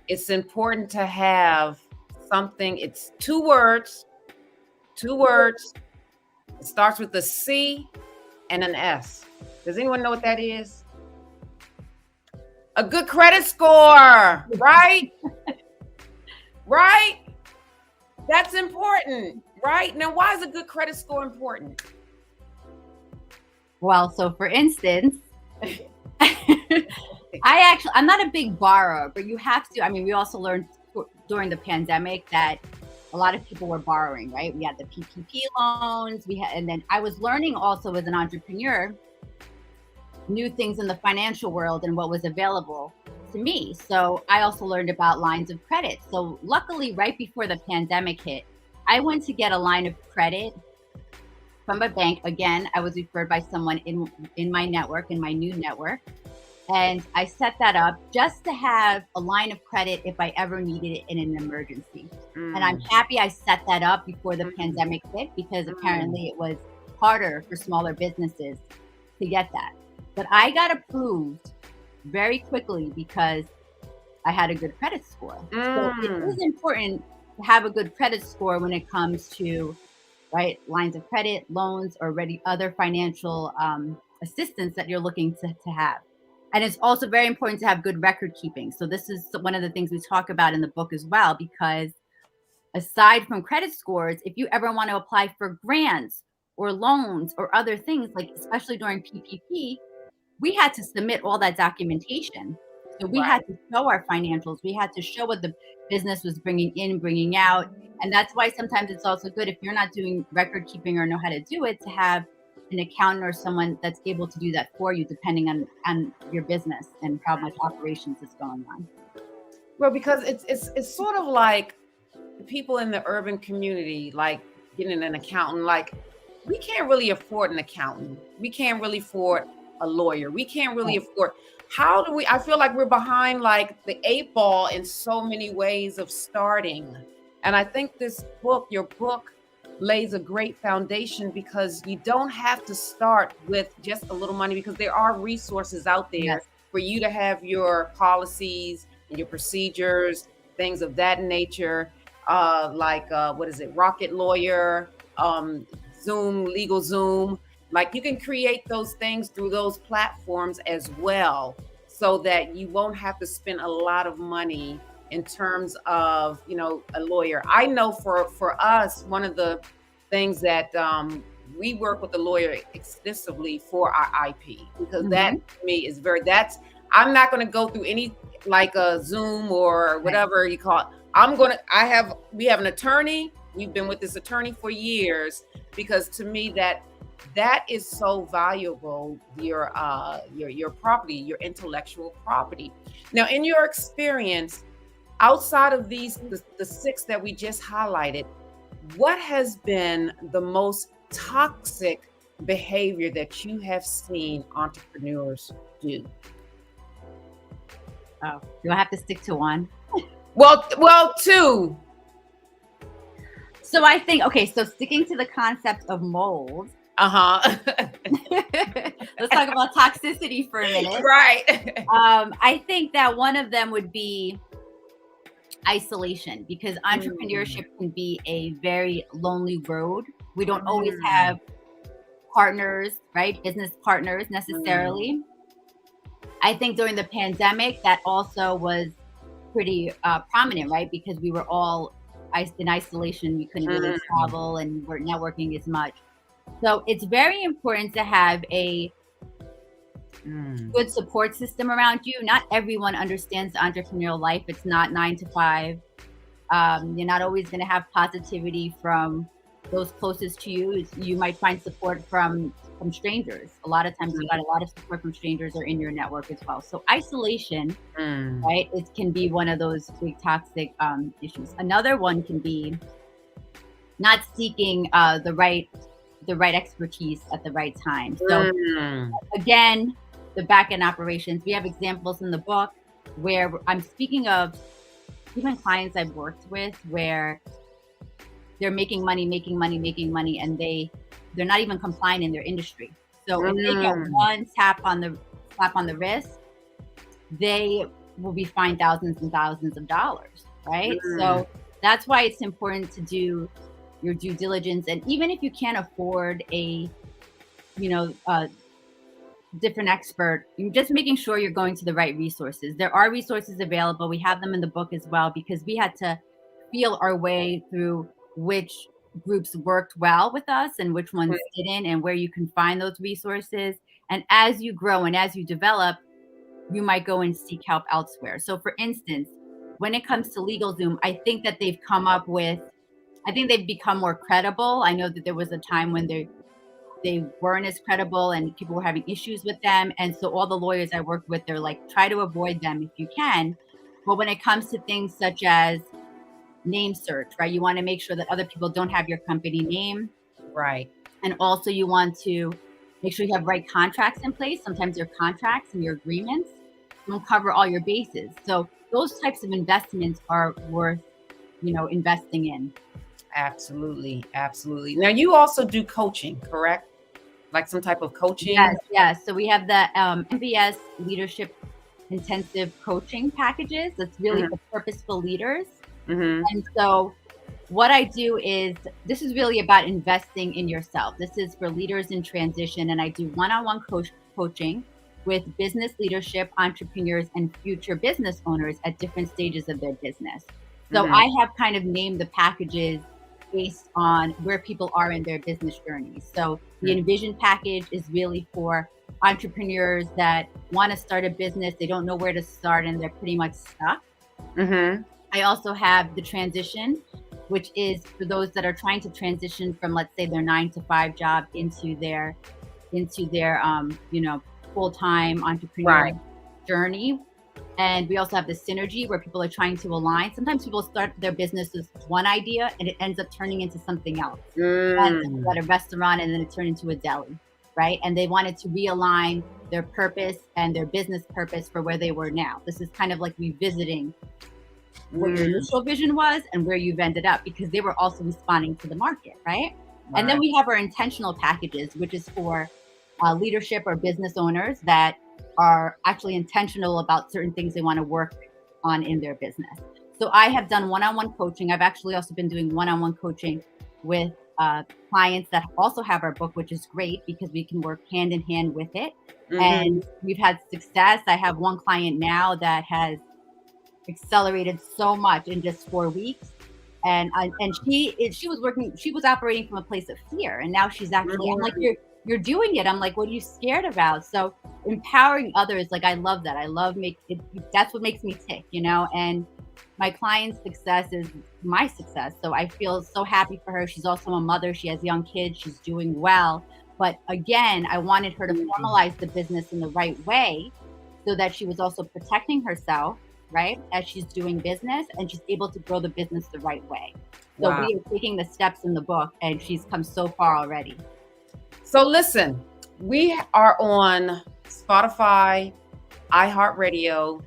it's important to have something. It's 2 words. It starts with a C and an S. Does anyone know what that is? A good credit score, right? Right? That's important, right? Now, why is a good credit score important? Well, so for instance, I'm not a big borrower, but you have to. I mean, we also learned during the pandemic that a lot of people were borrowing, right? We had the PPP loans, and then I was learning also as an entrepreneur, new things in the financial world and what was available to me. So I also learned about lines of credit. So luckily, right before the pandemic hit, I went to get a line of credit from a bank. Again, I was referred by someone in my network, in my new network. And I set that up just to have a line of credit if I ever needed it in an emergency. And I'm happy I set that up before the pandemic hit, because apparently it was harder for smaller businesses to get that. But I got approved very quickly because I had a good credit score. So it is important to have a good credit score when it comes to, right, lines of credit, loans, or other financial assistance that you're looking to have. And it's also very important to have good record keeping. So this is one of the things we talk about in the book as well, because aside from credit scores, if you ever want to apply for grants or loans or other things, like especially during PPP, we had to submit all that documentation. So we had to show our financials. We had to show what the business was bringing in, bringing out. And that's why sometimes it's also good, if you're not doing record keeping or know how to do it, to have an accountant or someone that's able to do that for you, depending on your business and how much operations is going on. Well, because it's sort of like people in the urban community, like getting an accountant. Like, we can't really afford an accountant. We can't really afford a lawyer. We can't really afford. How do we? I feel like we're behind like the 8 ball in so many ways of starting. And I think this book, your book, lays a great foundation, because you don't have to start with just a little money, because there are resources out there for you to have your policies and your procedures, things of that nature, like what is it, Rocket Lawyer, Zoom, Legal Zoom. Like, you can create those things through those platforms as well, so that you won't have to spend a lot of money in terms of, a lawyer. I know for us, one of the things that we work with a lawyer extensively for our IP, because that to me is I'm not going to go through any, like a Zoom or whatever you call it. We have an attorney. We've been with this attorney for years, because to me that is so valuable, your property, your intellectual property. Now, in your experience, outside of the 6 that we just highlighted, what has been the most toxic behavior that you have seen entrepreneurs do? Oh, do I have to stick to one? Well, 2. So I think, so sticking to the concept of mold. Let's talk about toxicity for a minute. Right. I think that one of them would be isolation, because entrepreneurship can be a very lonely road. We don't always have partners, right? Business partners necessarily. I think during the pandemic, that also was pretty prominent, right? Because we were all in isolation. We couldn't really travel and weren't networking as much. So it's very important to have a good support system around you. Not everyone understands the entrepreneurial life. It's not 9 to 5. You're not always going to have positivity from those closest to you. You might find support from strangers. A lot of times you got a lot of support from strangers or in your network as well. So isolation, right? It can be one of those big toxic issues. Another one can be not seeking the right expertise at the right time. So again, the back-end operations, we have examples in the book where I'm speaking of even clients I've worked with where they're making money, and they're not even compliant in their industry. So if they get one slap on the wrist, they will be fined thousands and thousands of dollars, right? So that's why it's important to do your due diligence. And even if you can't afford a different expert, you're just making sure you're going to the right resources. There are resources available. We have them in the book as well, because we had to feel our way through which groups worked well with us and which ones didn't, and where you can find those resources. And as you grow and as you develop, you might go and seek help elsewhere. So for instance, when it comes to LegalZoom, I think that they've come up with I think they've become more credible. I know that there was a time when they weren't as credible and people were having issues with them. And so all the lawyers I worked with, they're like, try to avoid them if you can. But when it comes to things such as name search, right? You want to make sure that other people don't have your company name. Right. And also you want to make sure you have right contracts in place. Sometimes your contracts and your agreements don't cover all your bases. So those types of investments are worth, investing in. Absolutely. Absolutely. Now you also do coaching, correct? Like some type of coaching? Yes. So we have the MBS Leadership Intensive Coaching packages. That's really for purposeful leaders. Mm-hmm. And so what I do is, this is really about investing in yourself. This is for leaders in transition. And I do one-on-one coaching with business leadership, entrepreneurs, and future business owners at different stages of their business. So I have kind of named the packages based on where people are in their business journeys. So the Envision package is really for entrepreneurs that want to start a business. They don't know where to start and they're pretty much stuck. Mm-hmm. I also have the Transition, which is for those that are trying to transition from, let's say, their 9-to-5 job into their full-time entrepreneur journey. And we also have the Synergy, where people are trying to align. Sometimes people start their business with one idea and it ends up turning into something else. And at a restaurant, and then it turned into a deli, right? And they wanted to realign their purpose and their business purpose for where they were now. This is kind of like revisiting what your initial vision was and where you've ended up, because they were also responding to the market, right? And then we have our intentional packages, which is for leadership or business owners that are actually intentional about certain things they want to work on in their business. So I have done one-on-one coaching. I've actually also been doing one-on-one coaching with clients that also have our book, which is great because we can work hand in hand with it. And we've had success. I have one client now that has accelerated so much in just 4 weeks. And she was operating from a place of fear. And now she's actually, I'm like, you're doing it. I'm like, what are you scared about? So empowering others, like, I love that. I love that's what makes me tick, and my client's success is my success. So I feel so happy for her. She's also a mother. She has young kids. She's doing well. But again, I wanted her to formalize the business in the right way so that she was also protecting herself, right, as she's doing business, and she's able to grow the business the right way. So we are taking the steps in the book, and she's come so far already. So listen, we are on Spotify, iHeartRadio,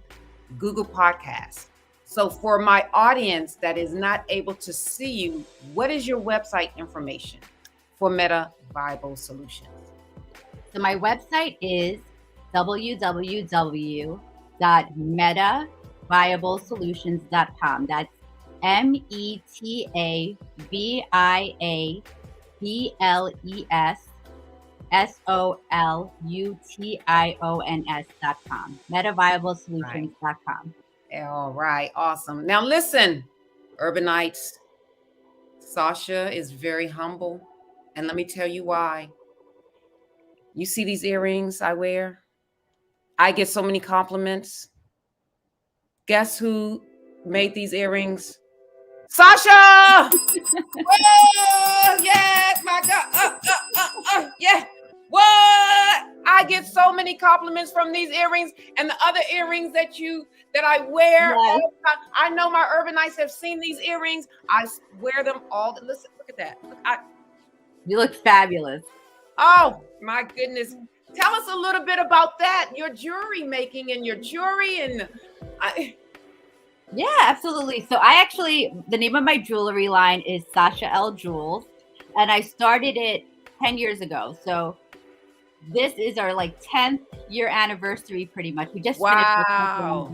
Google Podcasts. So for my audience that is not able to see you, what is your website information for Meta Viable Solutions? So my website is www.metaviablesolutions.com. That's METAVIABLESSOLUTIONS.com. MetaViableSolutions.com. All right, awesome. Now listen, Urbanites, Sasha is very humble, and let me tell you why. You see these earrings I wear? I get so many compliments. Guess who made these earrings? Sasha! Whoa! Yes, my God. Yeah. What? I get so many compliments from these earrings and the other earrings that I wear all the time. I know my Urbanites have seen these earrings. I wear them all. Listen, look at that. You look fabulous. Oh my goodness. Tell us a little bit about that, your jewelry making and your jewelry Yeah, absolutely. So the name of my jewelry line is Sasha L Jewels, and I started it 10 years ago. So this is our 10th year anniversary, pretty much. We just finished the 10th year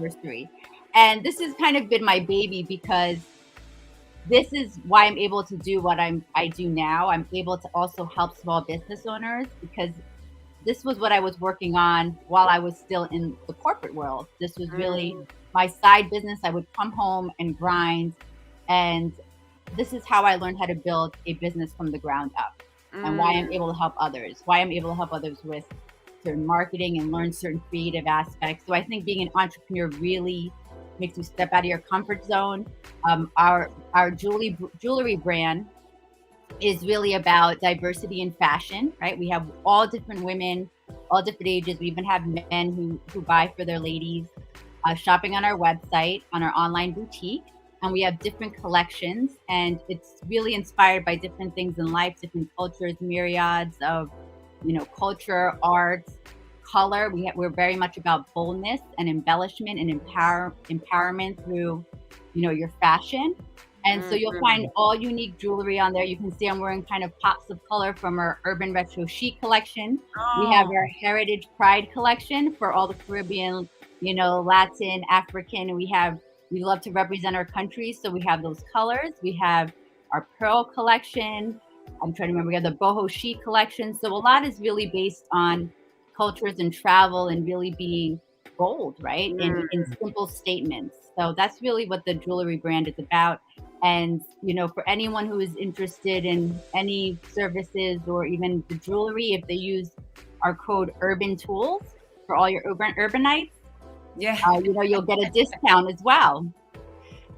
anniversary. And this has kind of been my baby, because this is why I'm able to do what I do now. I'm able to also help small business owners, because this was what I was working on while I was still in the corporate world. This was really my side business. I would come home and grind. And this is how I learned how to build a business from the ground up, and why I'm able to help others, with certain marketing and learn certain creative aspects. So I think being an entrepreneur really makes you step out of your comfort zone. Our jewelry brand is really about diversity in fashion, right? We have all different women, all different ages. We even have men who buy for their ladies, shopping on our website, on our online boutique. And we have different collections, and it's really inspired by different things in life, different cultures, myriads of, culture, arts, color. We're very much about boldness and embellishment and empowerment through, your fashion. And so you'll find all unique jewelry on there. You can see I'm wearing kind of pops of color from our Urban Retro Chic collection. We have our Heritage Pride collection for all the Caribbean, Latin, African. We love to represent our country. So we have those colors. We have our Pearl collection. I'm trying to remember. We have the Boho Chic collection. So a lot is really based on cultures and travel and really being bold, right? In simple statements. So that's really what the jewelry brand is about. And, for anyone who is interested in any services or even the jewelry, if they use our code Urban Tools for all your urbanites, you'll get a discount as well.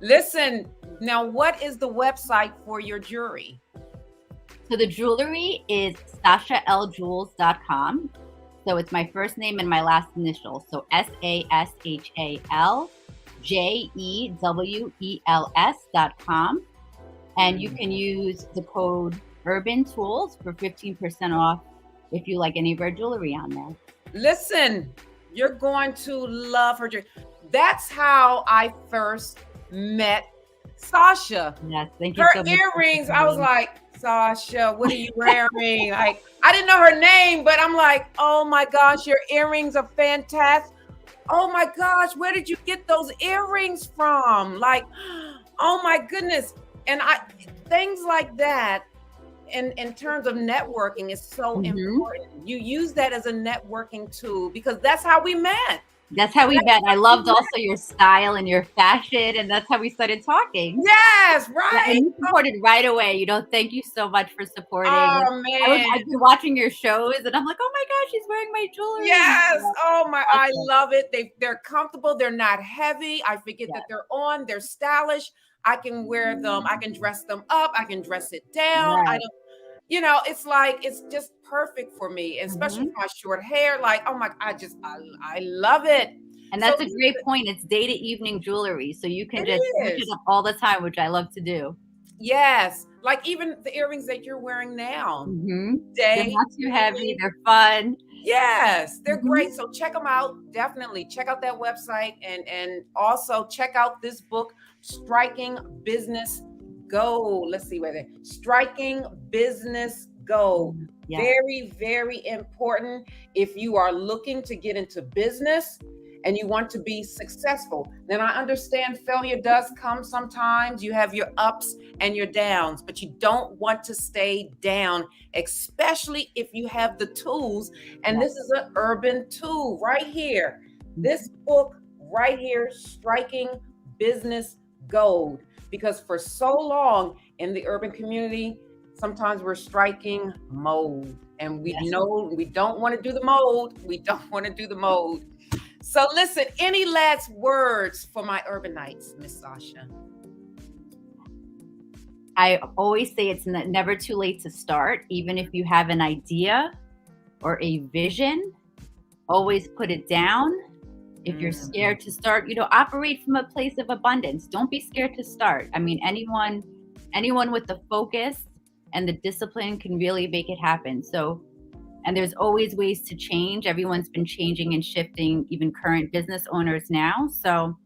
Listen, now what is the website for your jewelry? So the jewelry is sashalJewels.com. So it's my first name and my last initial. So SashalJewels.com. And you can use the code Urban Tools for 15% off if you like any of our jewelry on there. Listen, you're going to love her jewelry. That's how I first met Sasha. Yes, thank you her so much. Earrings, I was like, Sasha, what are you wearing? Like, I didn't know her name, but I'm like, oh my gosh, your earrings are fantastic. Oh my gosh, where did you get those earrings from? Like, oh my goodness. And things like that in terms of networking is so important. You use that as a networking tool because that's how we met. That's how we met. I loved also your style and your fashion, and that's how we started talking. Yes, right. And you supported right away. Thank you so much for supporting. Oh man, I've been watching your shows, and I'm like, oh my gosh, she's wearing my jewelry. Yes. Oh my, I love it. They're comfortable. They're not heavy. I forget that they're on. They're stylish. I can wear them. I can dress them up. I can dress it down. Right. I don't. It's like it's just perfect for me, especially for my short hair. Like, oh my, I love it. And that's a great point. It's day to evening jewelry, so you can just switch it up all the time, which I love to do. Yes, like even the earrings that you're wearing now. They're not too heavy. They're fun. Yes, they're great. So check them out. Definitely check out that website and also check out this book, Striking Business Gold. Let's see where they're Striking Business Gold. Yes. Very, very important if you are looking to get into business and you want to be successful. Then I understand failure does come sometimes. You have your ups and your downs, but you don't want to stay down, especially if you have the tools. And this is an urban tool right here. This book right here, Striking Business Gold. Because for so long in the urban community, sometimes we're striking mold. And we know we don't want to do the mold. We don't want to do the mold. So listen, any last words for my urbanites, Miss Sasha? I always say it's never too late to start. Even if you have an idea or a vision, always put it down. If you're scared to start, operate from a place of abundance. Don't be scared to start. I mean, anyone with the focus and the discipline can really make it happen. And there's always ways to change. Everyone's been changing and shifting, even current business owners now. So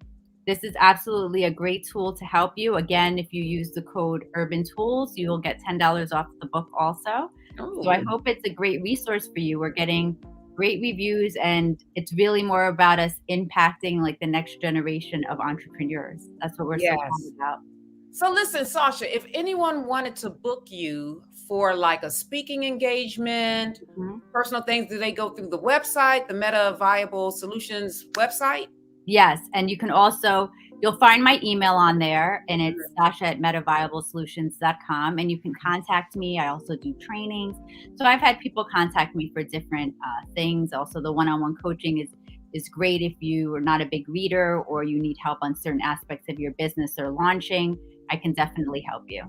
this is absolutely a great tool to help you. Again, if you use the code Urban Tools, you will get $10 off the book also. So I hope it's a great resource for you. We're getting great reviews, and it's really more about us impacting like the next generation of entrepreneurs. That's what we're so passionate about. So listen, Sasha, if anyone wanted to book you for like a speaking engagement, personal things, do they go through the website, the Meta Viable Solutions website? Yes. And you can also, you'll find my email on there, and it's Sasha@metaviablesolutions.com, and you can contact me. I also do trainings. So I've had people contact me for different things. Also, the one-on-one coaching is is great if you are not a big reader or you need help on certain aspects of your business or launching. I can definitely help you.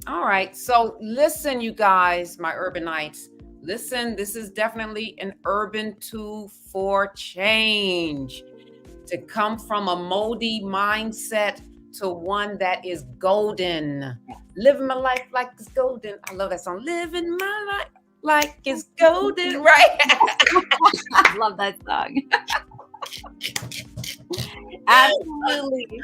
All right. So listen, you guys, my urbanites, listen, this is definitely an urban tool for change. To come from a moldy mindset to one that is golden. Living my life like it's golden. I love that song. Living my life like it's golden, right? I love that song. Absolutely.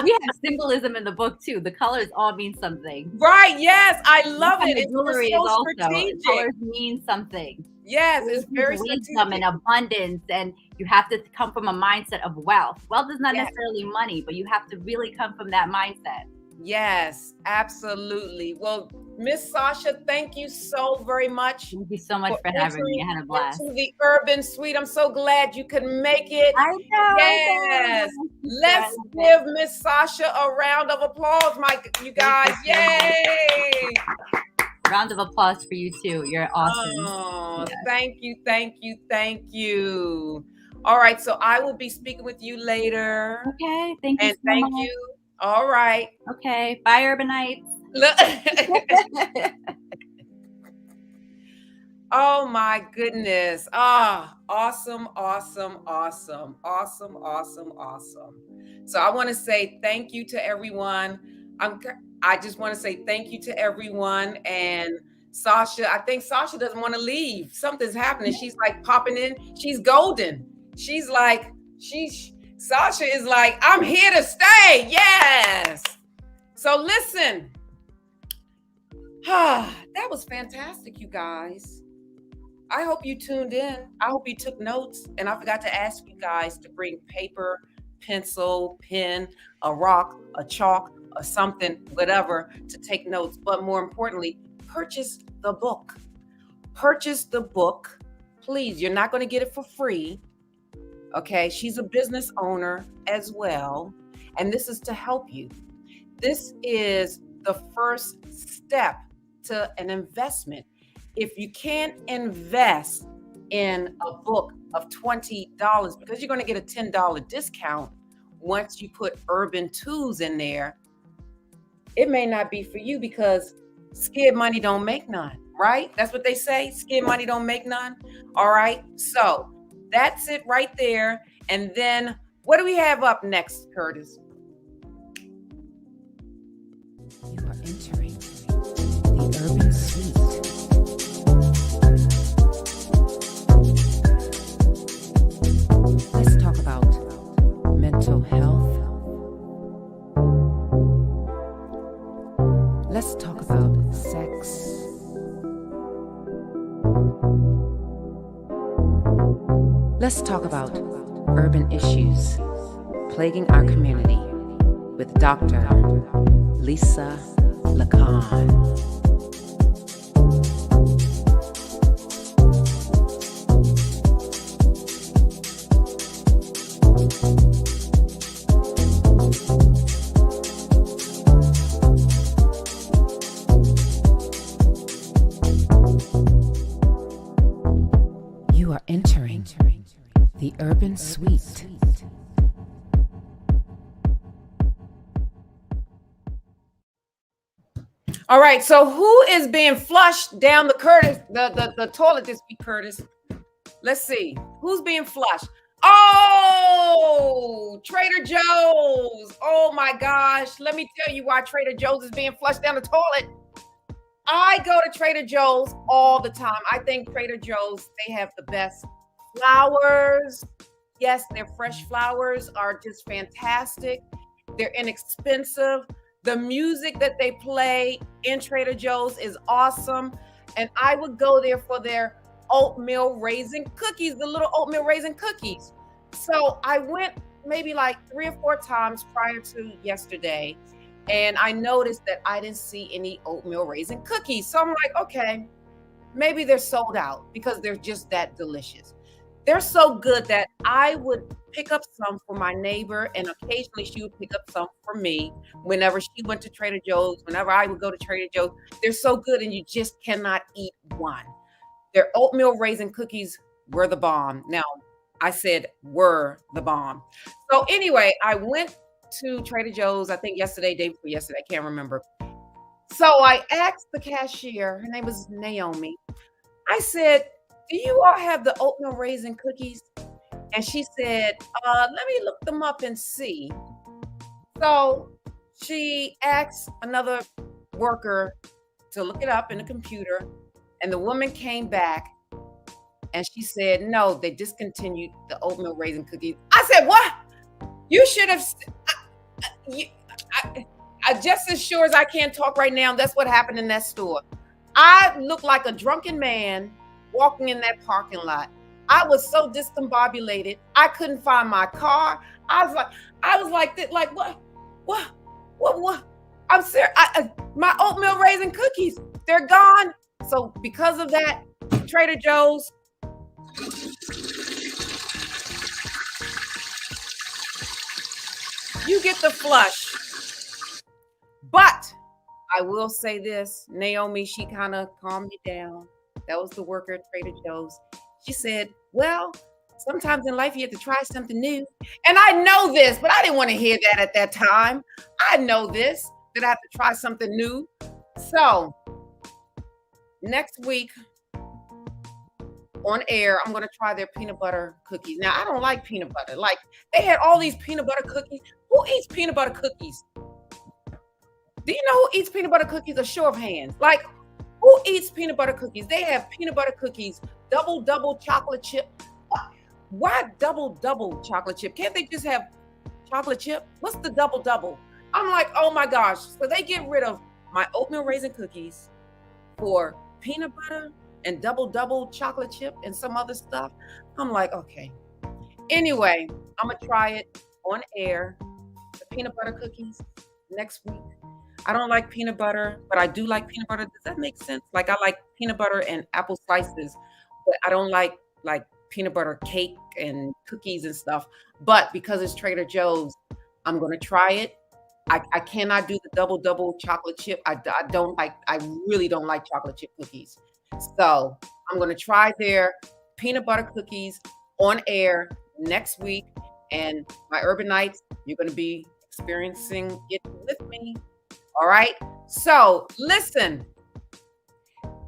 We have symbolism in the book too. The colors all mean something. Right, yes, I love it. The jewelry is so also, strategic. colors mean something. Yes, it's very wisdom strategic. and abundance, and you have to come from a mindset of wealth. Wealth is not necessarily money, but you have to really come from that mindset. Yes, absolutely. Well, Miss Sasha, thank you so very much. Thank you so much for having me. I had a blast. To the Urban Suite. I'm so glad you could make it. I know. Yes. Let's give Miss Sasha a round of applause, you guys. Yay. Round of applause for you too. You're awesome. Oh, thank you, thank you, thank you. All right, so I will be speaking with you later. Okay, thank you. And thank you. All right. Okay, bye, Urbanites. Oh my goodness. Ah, awesome, awesome, awesome, awesome, awesome, awesome. So I want to say thank you to everyone. I just want to say thank you to everyone. And Sasha, I think Sasha doesn't want to leave. Something's happening. She's like popping in. She's golden. She's like, Sasha is like, I'm here to stay. Yes. So listen. That was fantastic, you guys. I hope you tuned in. I hope you took notes. And I forgot to ask you guys to bring paper, pencil, pen, a rock, a chalk, or something, whatever, to take notes. But more importantly, purchase the book. Purchase the book. Please, you're not going to get it for free. Okay, she's a business owner as well. And this is to help you. This is the first step to an investment. If you can't invest in a book of $20, because you're going to get a $10 discount once you put Urban Tools in there, it may not be for you because scared money don't make none, right? That's what they say. Scared money don't make none. All right. So that's it right there. And then what do we have up next, Curtis? You are entering the Urban Suite. Let's talk about mental health. Let's talk about sex. Let's talk about urban issues plaguing our community with Dr. Lisa LaCon. You are entering the Urban Suite. All right, so who is being flushed down the toilet this week, Curtis? Let's see. Who's being flushed? Oh, Trader Joe's. Oh my gosh. Let me tell you why Trader Joe's is being flushed down the toilet. I go to Trader Joe's all the time. I think Trader Joe's, they have the best flowers. Yes, their fresh flowers are just fantastic. They're inexpensive. The music that they play in Trader Joe's is awesome. And I would go there for their oatmeal raisin cookies, the little oatmeal raisin cookies. So I went maybe like 3 or 4 times prior to yesterday. And I noticed that I didn't see any oatmeal raisin cookies. So I'm like, okay, maybe they're sold out because they're just that delicious. They're so good that I would pick up some for my neighbor, and occasionally she would pick up some for me whenever she went to Trader Joe's, whenever I would go to Trader Joe's. They're so good and you just cannot eat one. Their oatmeal raisin cookies were the bomb. Now, I said were the bomb. So anyway, I went to Trader Joe's, I think yesterday, day before yesterday, I can't remember. So I asked the cashier, her name was Naomi. I said, do you all have the oatmeal raisin cookies? And she said, let me look them up and see. So she asked another worker to look it up in the computer, and the woman came back and she said, no, they discontinued the oatmeal raisin cookies. I said, what? You should have, I just as sure as I can't talk right now, that's what happened in that store. I looked like a drunken man walking in that parking lot. I was so discombobulated. I couldn't find my car. I was like, what? I'm serious. My oatmeal raisin cookies, they're gone. So because of that, Trader Joe's, you get the flush. But I will say this, Naomi, she kind of calmed me down. That was the worker at Trader Joe's. She said, well, sometimes in life you have to try something new. And I know this, but I didn't want to hear that at that time. I know this, that I have to try something new. So next week on air, I'm going to try their peanut butter cookies. Now, I don't like peanut butter. Like, they had all these peanut butter cookies. Who eats peanut butter cookies? Do you know who eats peanut butter cookies? A show of hands. Like, who eats peanut butter cookies? They have peanut butter cookies, double chocolate chip. Why double chocolate chip? Can't they just have chocolate chip? What's the double? I'm like, oh my gosh. So they get rid of my oatmeal raisin cookies for peanut butter and double chocolate chip and some other stuff. I'm like, okay. Anyway, I'm going to try it on air, the peanut butter cookies next week. I don't like peanut butter, but I do like peanut butter. Does that make sense? Like, I like peanut butter and apple slices, but I don't like peanut butter cake and cookies and stuff. But because it's Trader Joe's, I'm going to try it. I cannot do the double chocolate chip. I really don't like chocolate chip cookies. So I'm going to try their peanut butter cookies on air next week. And my Urbanites, you're going to be experiencing it with me. All right. So listen,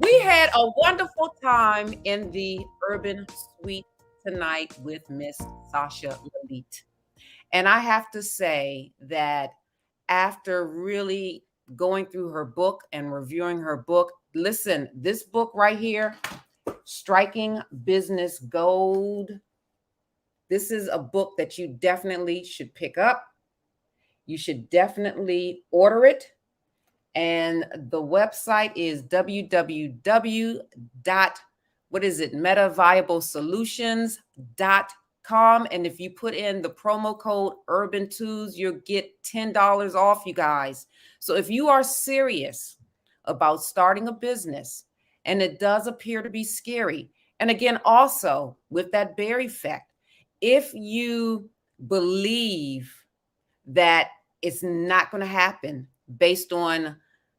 we had a wonderful time in the Urban Suite tonight with Miss Sasha Lalite. And I have to say that after really going through her book and reviewing her book, listen, this book right here, Striking Business Gold. This is a book that you definitely should pick up. You should definitely order it. And the website is metaviablesolutions.com. And if you put in the promo code Urban2s, you'll get $10 off, you guys. So if you are serious about starting a business, and it does appear to be scary, and again, also with that bear effect, if you believe that it's not going to happen based on,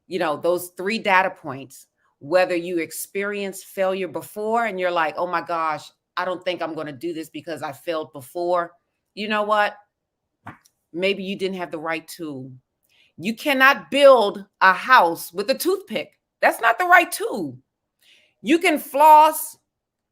those 3 data points, whether you experienced failure before and you're like, oh my gosh, I don't think I'm going to do this because I failed before. You know what? Maybe you didn't have the right tool. You cannot build a house with a toothpick. That's not the right tool. You can floss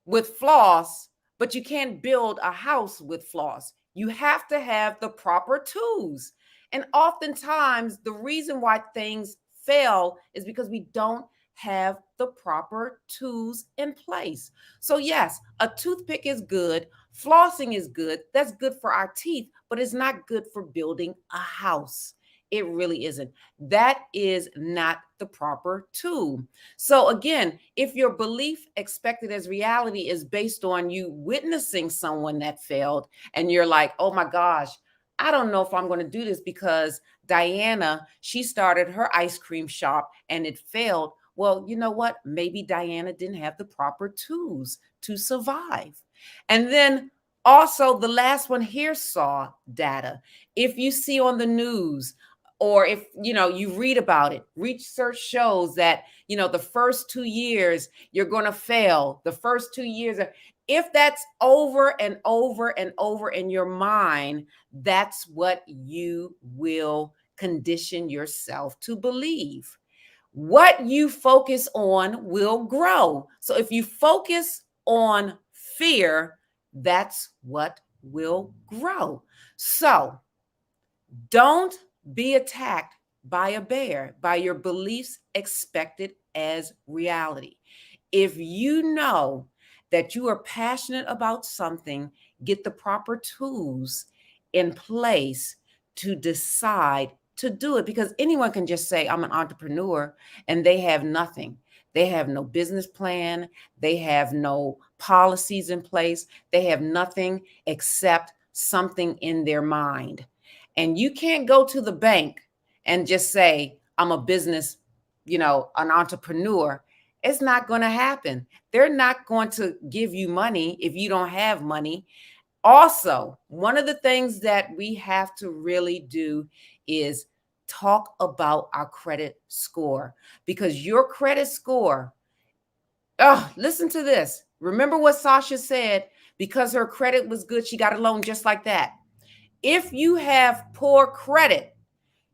with floss, but you can't build a house with floss. You have to have the proper tools. And oftentimes, the reason why things fail is because we don't have the proper tools in place. So yes, a toothpick is good. Flossing is good. That's good for our teeth, but it's not good for building a house. It really isn't. That is not the proper tool. So again, if your belief expected as reality is based on you witnessing someone that failed, and you're like, oh my gosh, I don't know if I'm going to do this because Diana, she started her ice cream shop and it failed. Well, you know what? Maybe Diana didn't have the proper tools to survive. And then also the last one here saw data. If you see on the news, or if you read about it, research shows that the first 2 years you're going to fail. The first 2 years, if that's over and over and over in your mind, that's what you will condition yourself to believe. What you focus on will grow. So if you focus on fear, that's what will grow. So don't be attacked by a bear, by your beliefs expected as reality. If you know that you are passionate about something, get the proper tools in place to decide to do it, because anyone can just say, I'm an entrepreneur, and they have nothing. They have no business plan. They have no policies in place. They have nothing except something in their mind. And you can't go to the bank and just say, I'm a business, an entrepreneur. It's not going to happen. They're not going to give you money if you don't have money. Also, one of the things that we have to really do is talk about our credit score, because your credit score, listen to this. Remember what Sasha said, because her credit was good, she got a loan just like that. If you have poor credit,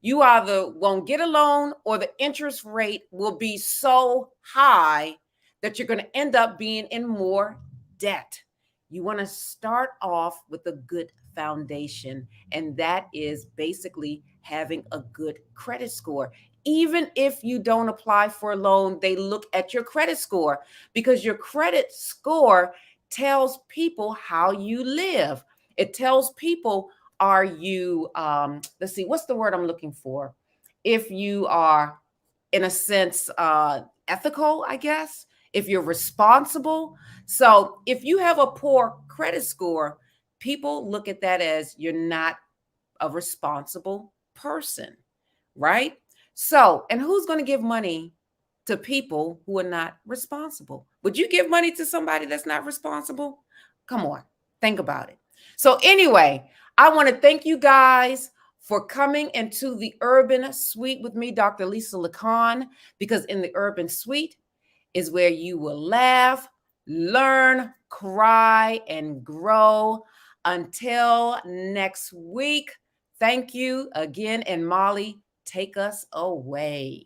you either won't get a loan or the interest rate will be so high that you're going to end up being in more debt. You want to start off with a good foundation, and that is basically having a good credit score. Even if you don't apply for a loan, they look at your credit score, because your credit score tells people how you live. It tells people, are you, let's see, what's the word I'm looking for? If you are, in a sense, ethical, I guess, if you're responsible. So if you have a poor credit score, people look at that as you're not a responsible person, right? So, and who's going to give money to people who are not responsible? Would you give money to somebody that's not responsible? Come on, think about it. So anyway, I want to thank you guys for coming into the Urban Suite with me, Dr. Lisa LaCon, because in the Urban Suite is where you will laugh, learn, cry, and grow. Until next week, thank you again. And Molly, take us away.